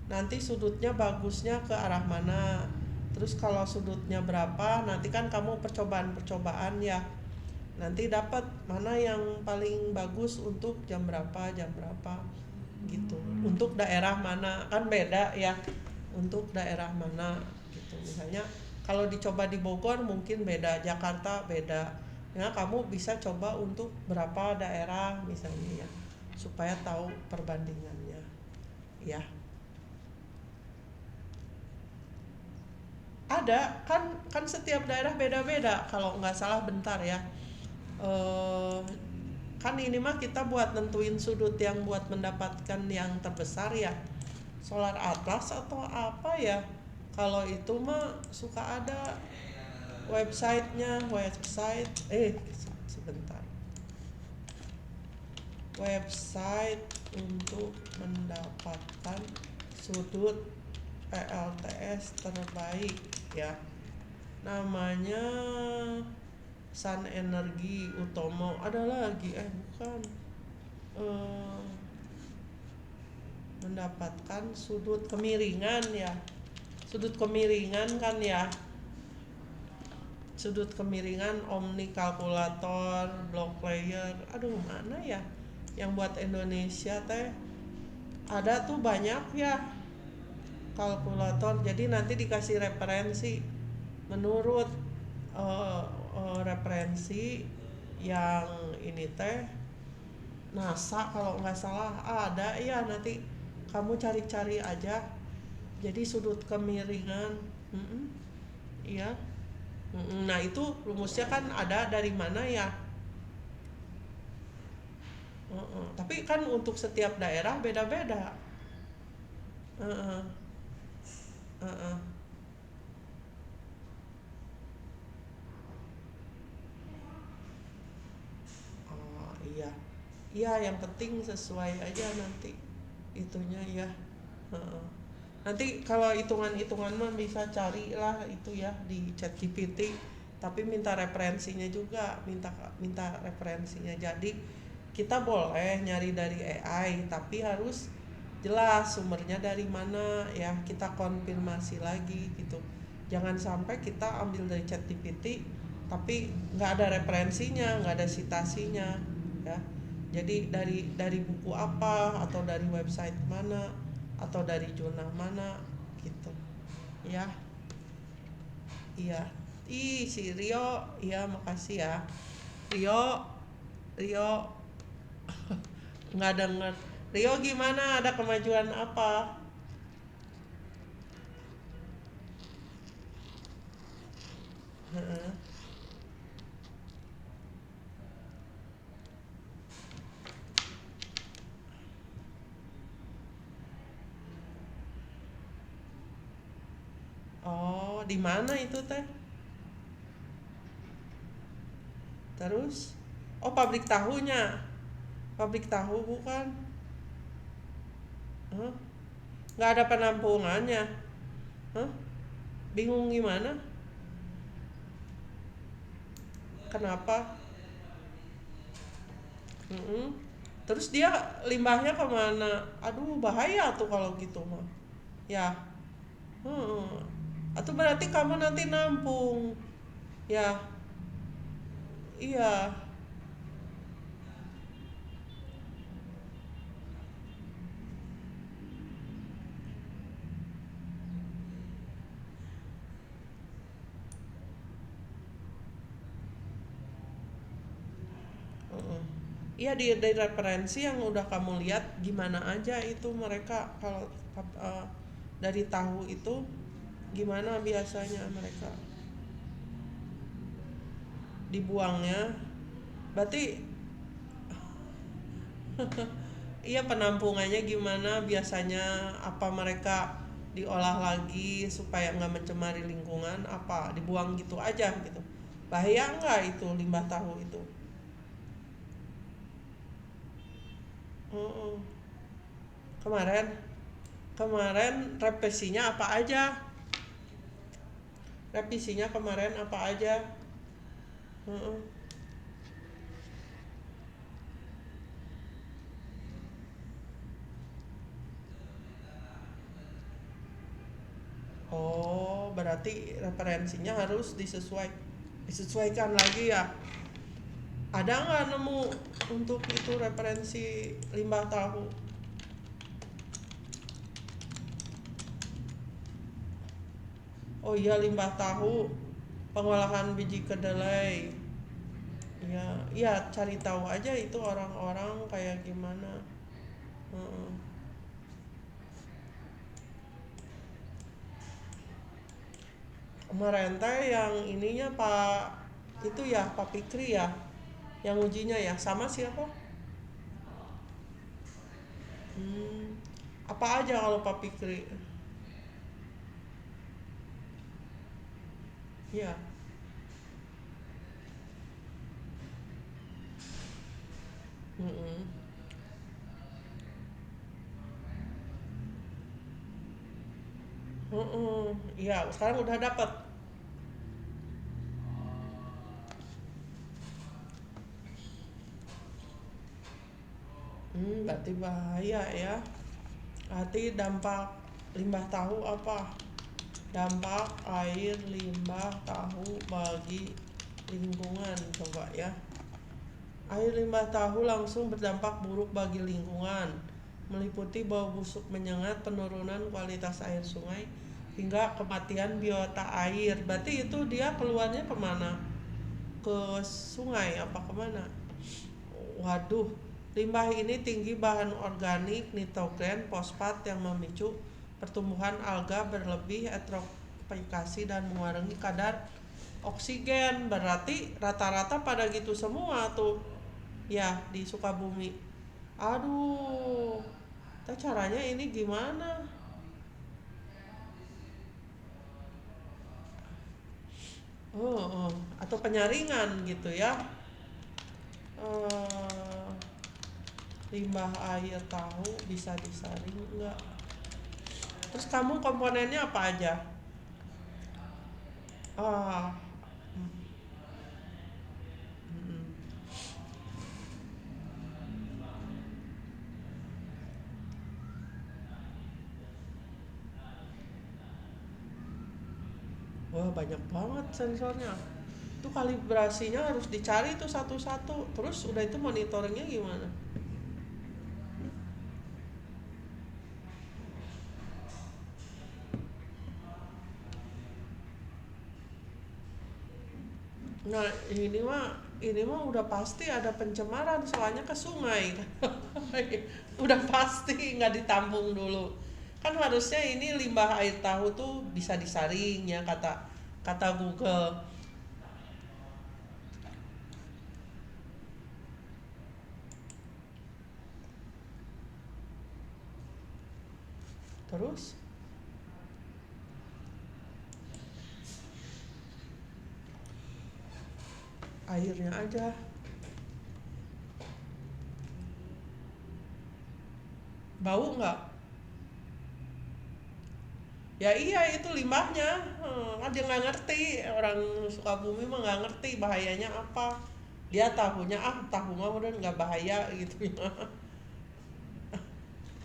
nanti sudutnya bagusnya ke arah mana, terus kalau sudutnya berapa nanti kan kamu percobaan ya, nanti dapat mana yang paling bagus untuk jam berapa gitu, untuk daerah mana kan beda ya, untuk daerah mana gitu. Misalnya kalau dicoba di Bogor mungkin beda, Jakarta beda ya, kamu bisa coba untuk berapa daerah misalnya ya, supaya tahu perbandingannya ya. Ada kan setiap daerah beda-beda. Kalau nggak salah bentar ya. Eh, kan ini mah kita buat nentuin sudut yang buat mendapatkan yang terbesar ya. Solar Atlas atau apa ya? Kalau itu mah suka ada website sebentar. Website untuk mendapatkan sudut PLTS terbaik ya. Namanya Sun Energi Utomo. Ada lagi bukan. Eh, mendapatkan sudut kemiringan ya. Sudut kemiringan kan ya. Sudut kemiringan Omni kalkulator, block player. Aduh, mana ya? Yang buat Indonesia teh ada tuh banyak ya kalkulator. Jadi nanti dikasih referensi menurut referensi yang ini teh NASA kalau nggak salah ada ya, nanti kamu cari-cari aja. Jadi sudut kemiringan, iya. Nah itu rumusnya kan ada dari mana ya? Tapi kan untuk setiap daerah beda-beda. Uh-uh. Uh-uh. Oh iya, iya yang penting sesuai aja nanti itunya ya. Uh-uh. Nanti kalau hitungan-hitungan mah bisa carilah itu ya di ChatGPT. Tapi minta referensinya juga, minta referensinya. Jadi kita boleh nyari dari AI, tapi harus jelas sumbernya dari mana ya, kita konfirmasi lagi gitu. Jangan sampai kita ambil dari ChatGPT tapi nggak ada referensinya, nggak ada citasinya ya. Jadi dari buku apa atau dari website mana atau dari jurnal mana gitu ya. Iya. Si Rio, iya makasih ya Rio nggak denger. Rio gimana, ada kemajuan apa? Heeh. Oh, di mana itu teh? Terus? Oh, pabrik tahunya. Pabrik tahu bukan? Hah? Nggak ada penampungannya? Hah? Bingung gimana? Kenapa? Mm-mm. Terus dia limbahnya kemana? Aduh, bahaya tuh kalau gitu mah. Ya. Atau berarti kamu nanti nampung. Ya, iya. Heeh. Iya, di referensi yang udah kamu lihat gimana aja itu mereka kalau dari tahu itu gimana biasanya mereka dibuangnya. Berarti iya, penampungannya gimana biasanya, apa mereka diolah lagi supaya nggak mencemari lingkungan, apa dibuang gitu aja gitu. Bahaya nggak itu limbah tahu itu? Heeh. Kemarin kemarin revisinya apa aja? Revisinya kemarin apa aja? Heeh. Oh, berarti referensinya harus disesuaikan lagi ya. Ada nggak nemu untuk itu referensi limbah tahu? Oh iya, limbah tahu pengolahan biji kedelai. Ya, iya cari tahu aja itu orang-orang kayak gimana. Heeh. Kemarin teh yang ininya Pak itu ya Pak Fikri ya, yang ujinya ya sama siapa? Hmm, apa aja kalau Pak Fikri? Iya. Mm-mm. Mm-mm. Iya, sekarang udah dapat. Berarti bahaya ya. Berarti dampak limbah tahu apa? Dampak air limbah tahu bagi lingkungan coba ya. Air limbah tahu langsung berdampak buruk bagi lingkungan, meliputi bau busuk menyengat, penurunan kualitas air sungai, hingga kematian biota air. Berarti itu dia keluarnya kemana? Ke sungai apa kemana? Waduh, limbah ini tinggi bahan organik, nitrogen, fosfat yang memicu pertumbuhan alga berlebih, eutrofikasi dan mengurangi kadar oksigen. Berarti rata-rata pada gitu semua tuh ya di Sukabumi. Aduh, tapi caranya ini gimana? Atau penyaringan gitu ya. Eh, limbah air tahu bisa disaring enggak? Terus kamu komponennya apa aja? Ah, mm, wah banyak banget sensornya. Itu kalibrasinya harus dicari tuh satu-satu. Terus udah itu monitoringnya gimana? Nah ini mah udah pasti ada pencemaran soalnya ke sungai. Udah pasti nggak ditampung dulu. Kan harusnya ini limbah air tahu tuh bisa disaring ya kata kata Google. Terus airnya aja bau nggak? Ya iya itu limbahnya. Kan dia nggak ngerti, orang Sukabumi mah nggak ngerti bahayanya apa. Dia tahunya tahu mah udah nggak bahaya gitu ya.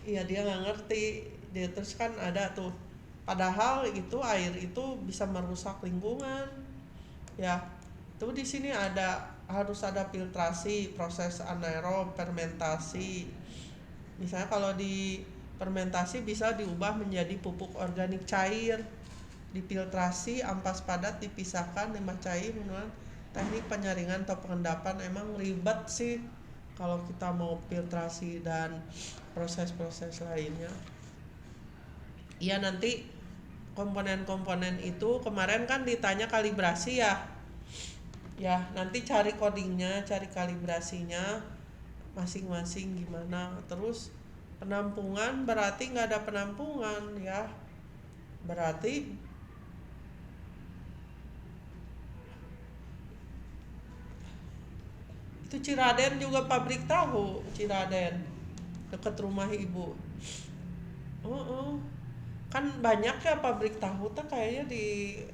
Iya dia nggak ngerti. Dia terus kan ada tuh. Padahal itu air itu bisa merusak lingkungan. Ya, itu di sini ada harus ada filtrasi, proses anaerob, fermentasi. Misalnya kalau di fermentasi bisa diubah menjadi pupuk organik cair, difiltrasi, ampas padat dipisahkan, limbah cair menggunakan teknik penyaringan atau pengendapan. Emang ribet sih kalau kita mau filtrasi dan proses-proses lainnya. Iya nanti komponen-komponen itu kemarin kan ditanya kalibrasi ya. Ya, nanti cari codingnya, cari kalibrasinya masing-masing gimana. Terus penampungan berarti nggak ada penampungan ya. Berarti itu Ciraden juga pabrik tahu, Ciraden dekat rumah ibu. Kan banyak ya pabrik tahu tuh kayaknya di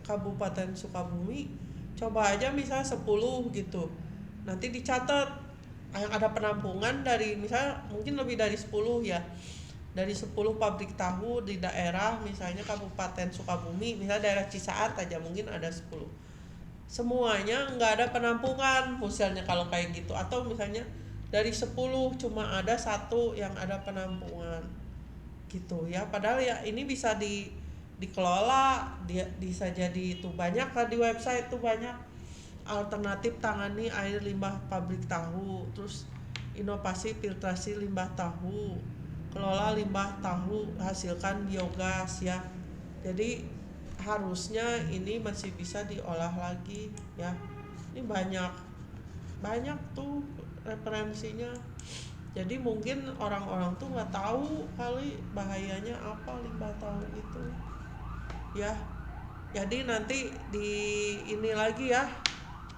Kabupaten Sukabumi. Coba aja misal 10 gitu. Nanti dicatat yang ada penampungan dari misal mungkin lebih dari 10 ya. Dari 10 pabrik tahu di daerah misalnya Kabupaten Sukabumi, misalnya daerah Cisaat aja mungkin ada 10. Semuanya nggak ada penampungan misalnya kalau kayak gitu, atau misalnya dari 10 cuma ada satu yang ada penampungan gitu ya. Padahal ya ini bisa dikelola, dia bisa jadi itu banyak lah di website tuh banyak alternatif tangani air limbah pabrik tahu, terus inovasi filtrasi limbah tahu, kelola limbah tahu hasilkan biogas ya. Jadi harusnya ini masih bisa diolah lagi ya. Ini banyak tuh referensinya. Jadi mungkin orang-orang tuh nggak tahu kali bahayanya apa limbah tahu itu ya. Jadi nanti di ini lagi ya,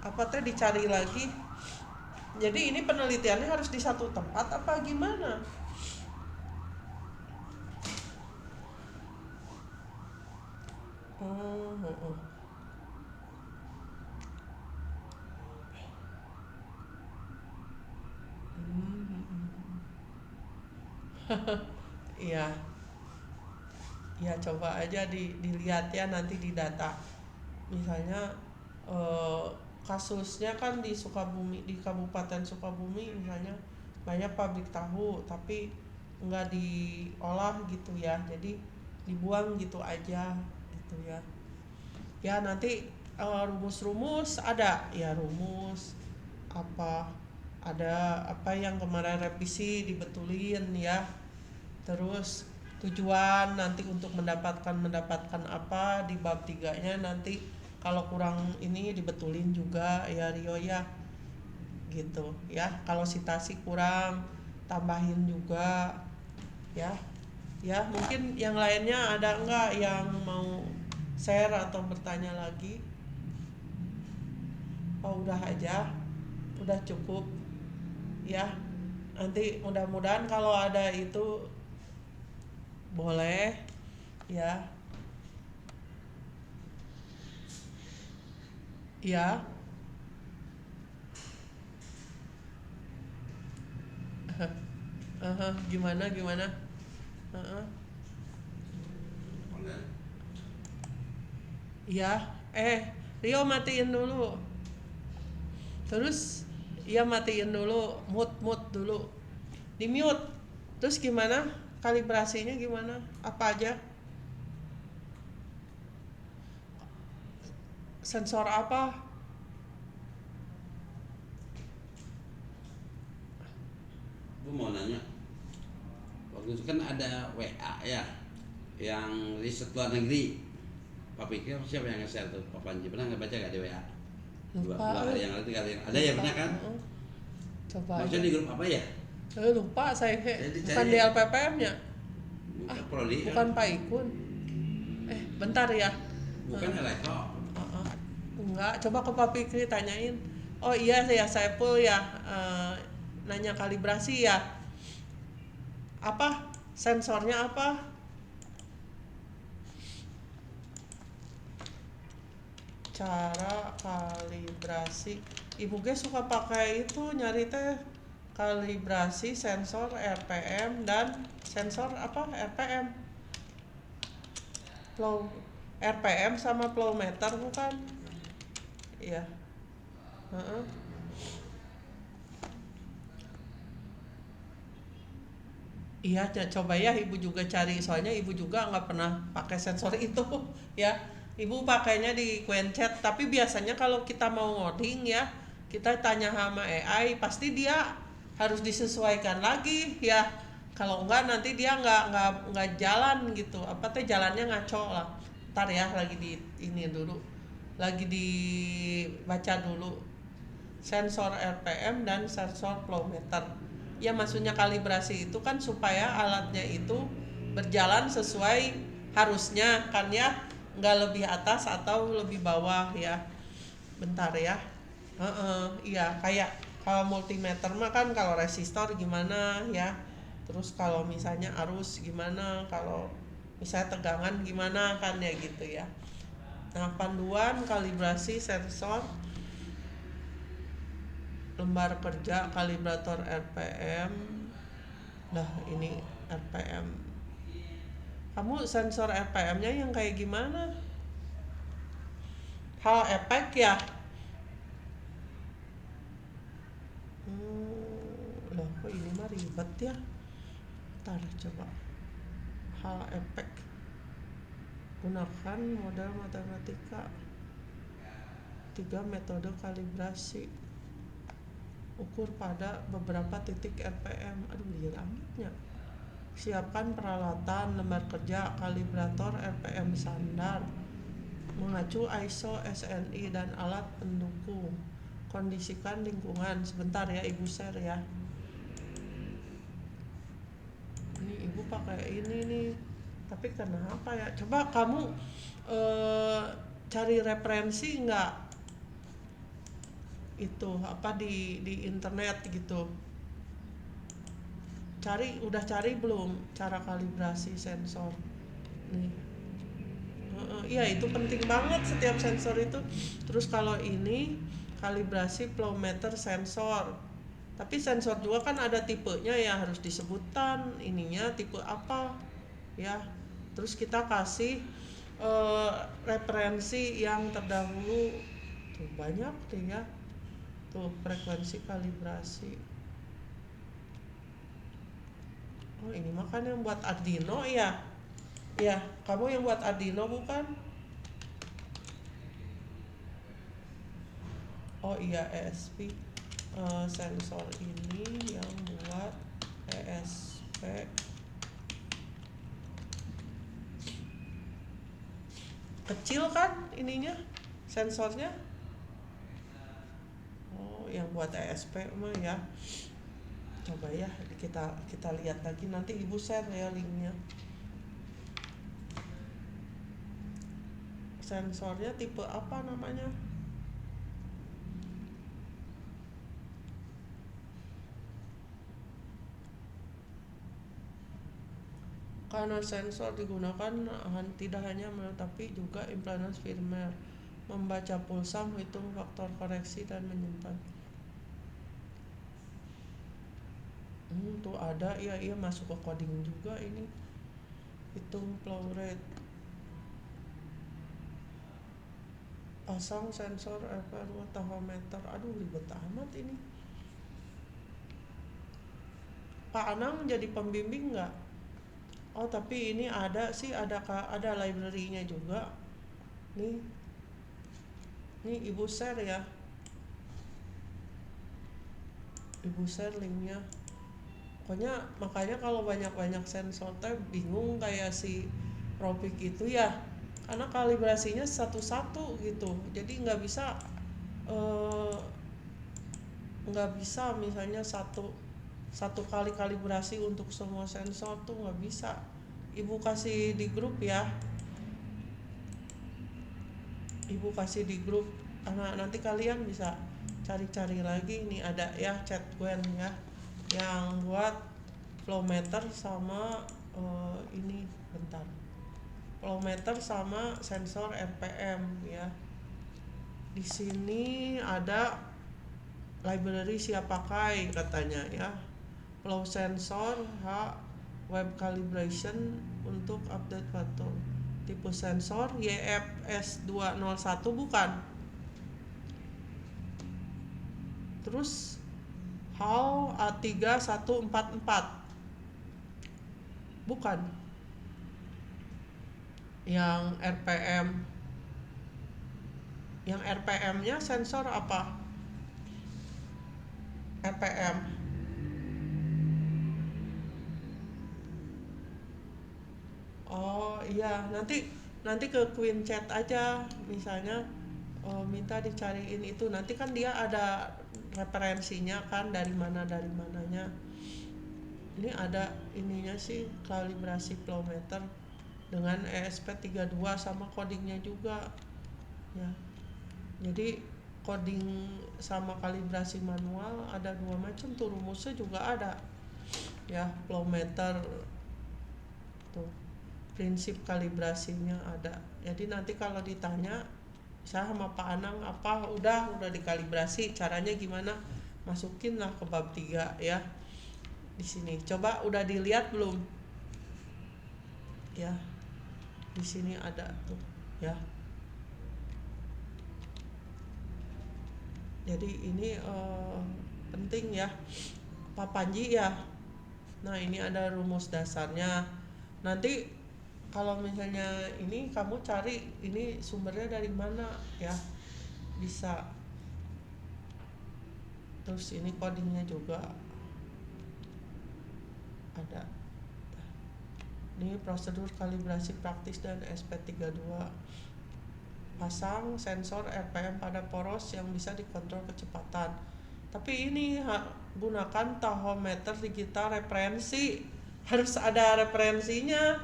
apa teh dicari lagi. Jadi ini penelitiannya harus di satu tempat apa gimana? Oh. Iya, ya coba aja dilihat ya nanti di data. Misalnya eh, kasusnya kan di Sukabumi, di Kabupaten Sukabumi misalnya banyak pabrik tahu tapi nggak diolah gitu ya, jadi dibuang gitu aja gitu ya. Ya nanti rumus-rumus ada ya, rumus apa ada apa yang kemarin revisi dibetulin ya. Terus tujuan nanti untuk mendapatkan apa di bab 3-nya nanti kalau kurang ini dibetulin juga ya Rio ya. Gitu ya. Kalau citasi kurang tambahin juga ya. Ya, mungkin yang lainnya ada enggak yang mau share atau bertanya lagi? Oh, udah aja. Udah cukup. Ya. Nanti mudah-mudahan kalau ada itu boleh ya. Ya. Gimana? Heeh. Ya, Rio matiin dulu. Terus ya matiin dulu, mute dulu. Di mute. Terus gimana? Kalibrasinya gimana? Apa aja? Sensor apa? Gue mau nanya, waktu itu kan ada WA ya, yang riset luar negeri. Pak pikir siapa yang nge-share tuh? Pak Panji pernah nggak baca nggak di WA? Dua hari yang lalu, 3 hari yang ada ya pernah kan? Coba maksudnya aja. di grup apa ya? Lupa saya. Jadi Bukan di LPPM-nya. Bukan Prodi Bukan Pak Ikun. Bentar ya. Bukan Elektro. Enggak, coba ke Pak Fikri tanyain. Oh iya ya, Saiful ya, nanya kalibrasi ya. Apa? Sensornya apa? Cara kalibrasi. Ibu gue suka pakai itu, nyari teh kalibrasi sensor RPM dan sensor apa? RPM. Flow RPM sama flow meter bukan? Iya. Iya, coba ya ibu juga cari, soalnya ibu juga nggak pernah pakai sensor itu ya. Ibu pakainya di Quenchat, tapi biasanya kalau kita mau ngoding ya, kita tanya sama AI, pasti dia harus disesuaikan lagi ya. Kalau enggak nanti dia nggak jalan gitu. Apa teh jalannya ngaco lah. Ntar ya, lagi di ini dulu, lagi dibaca dulu sensor RPM dan sensor flow meter. Ya maksudnya kalibrasi itu kan supaya alatnya itu berjalan sesuai harusnya kan ya, nggak lebih atas atau lebih bawah ya. Bentar ya. Iya, kayak kalau multimeter mah kan kalau resistor gimana ya, terus kalau misalnya arus gimana, kalau misalnya tegangan gimana kan ya gitu ya. Nah, panduan kalibrasi sensor lembar kerja kalibrator RPM. Nah, ini RPM. Kamu sensor RPM-nya yang kayak gimana? Hal efek ya? Loh, kok ini mah ribet ya? Ntar coba. Hal efek. Gunakan model matematika. 3 metode kalibrasi. Ukur pada beberapa titik RPM. Aduh, liar amatnya. Siapkan peralatan lembar kerja kalibrator RPM standar mengacu ISO SNI dan alat pendukung. Kondisikan lingkungan. Sebentar ya, Ibu share ya. Ini Ibu pakai ini nih. Tapi kenapa ya? Coba kamu cari referensi nggak itu apa di internet gitu. Udah cari belum cara kalibrasi sensor? Nih. Iya itu penting banget setiap sensor itu. Terus kalau ini kalibrasi flow meter sensor. Tapi sensor juga kan ada tipenya ya, harus disebutkan ininya tipe apa ya. Terus kita kasih referensi yang terdahulu. Tuh banyak tuh ya. Tuh frekuensi kalibrasi. Oh ini makan yang buat Arduino ya. Ya, kamu yang buat Arduino bukan? Oh iya, ESP sensor ini yang buat ESP. Kecil kan ininya, sensornya? Oh, yang buat ESP mah ya. Coba ya, kita lihat lagi nanti Ibu share ya linknya. Sensornya tipe apa namanya? Karena sensor digunakan tidak hanya tapi juga implementasi firmware, membaca pulsa, menghitung faktor koreksi dan menyimpan. Tuh ada iya masuk ke coding juga ini. Hitung flow rate. Pasang sensor RPM tahometer. Aduh ribet amat ini. Pak Anang jadi pembimbing nggak? Oh tapi ini ada library-nya juga. Nih Ibu share ya. Ibu share linknya. Pokoknya makanya kalau banyak sensor bingung kayak si Robik itu ya. Karena kalibrasinya satu-satu gitu, jadi nggak bisa misalnya satu kali kalibrasi untuk semua sensor tuh nggak bisa. Ibu kasih di grup ya, Ibu kasih di grup, nanti kalian bisa cari-cari lagi. Ini ada ya Chatguen ya, yang buat flow meter sama ini bentar. Flow meter sama sensor RPM ya. Di sini ada library siap pakai katanya ya. Flow sensor web calibration untuk update faktor. Tipe sensor YFS201 bukan. Terus HAL A3144 bukan. Yang RPM-nya sensor apa? RPM. Oh iya, nanti ke Queen Chat aja misalnya minta dicariin itu. Nanti kan dia ada referensinya kan dari mananya. Ini ada ininya sih, kalibrasi flow meter dengan ESP32 sama codingnya juga ya. Jadi coding sama kalibrasi manual ada dua macam tuh, rumusnya juga ada ya. Flow meter tuh prinsip kalibrasinya ada. Jadi nanti kalau ditanya saya sama Pak Anang apa udah dikalibrasi, caranya gimana, masukin lah ke bab 3 ya. Di sini coba udah dilihat belum ya? Di sini ada tuh ya. Jadi ini penting ya Pak Panji ya. Nah ini ada rumus dasarnya. Nanti kalau misalnya ini kamu cari ini sumbernya dari mana ya, bisa. Terus ini codingnya juga ada. Ini prosedur kalibrasi praktis dan SP32. pasang sensor RPM pada poros yang bisa dikontrol kecepatan. Tapi ini gunakan tahometer digital referensi, harus ada referensinya.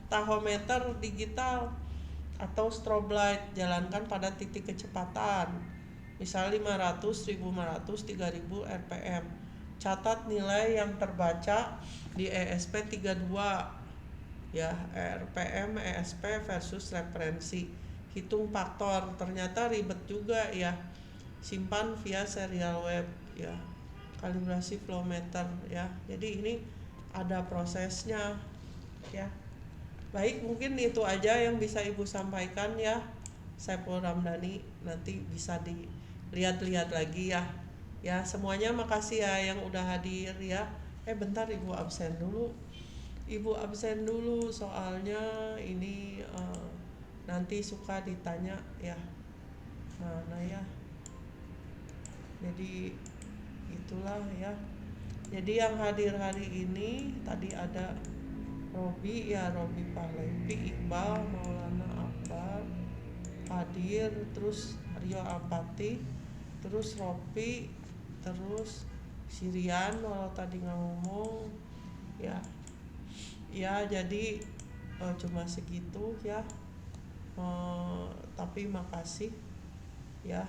Tahometer digital atau strobe light, jalankan pada titik kecepatan, misal 500, 1500, 3000 rpm. Catat nilai yang terbaca di ESP32 ya, RPM ESP versus referensi. Hitung faktor, ternyata ribet juga ya. Simpan via serial web ya. Kalibrasi flow meter ya. Jadi ini ada prosesnya ya. Baik, mungkin itu aja yang bisa Ibu sampaikan ya. Saiful Ramdhani, nanti bisa dilihat-lihat lagi ya. Ya, semuanya makasih ya yang udah hadir ya. Bentar, Ibu absen dulu. Soalnya ini nanti suka ditanya ya. Mana ya? Jadi itulah ya. Jadi yang hadir hari ini tadi ada Robi Pahlevi, Iqbal, Maulana Akbar hadir, terus Aryo Apati, terus Ropi, terus Sirian walau tadi nggak ngomong ya. Ya jadi cuma segitu ya. Tapi makasih ya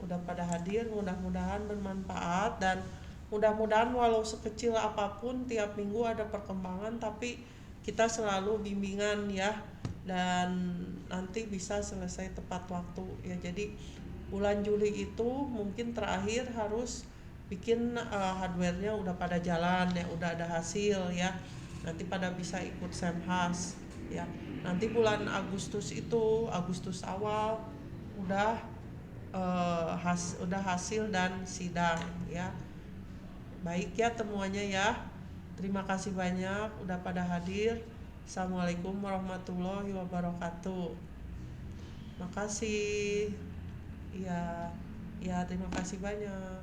udah pada hadir, mudah-mudahan bermanfaat, dan mudah-mudahan walau sekecil apapun tiap minggu ada perkembangan, tapi kita selalu bimbingan ya, dan nanti bisa selesai tepat waktu ya. Jadi bulan Juli itu mungkin terakhir harus bikin hardware-nya udah pada jalan ya, udah ada hasil ya, nanti pada bisa ikut Semhas ya. Nanti bulan Agustus awal udah hasil dan sidang ya. Baik ya temuannya ya. Terima kasih banyak udah pada hadir. Assalamualaikum warahmatullahi wabarakatuh. Makasih. Ya, terima kasih banyak.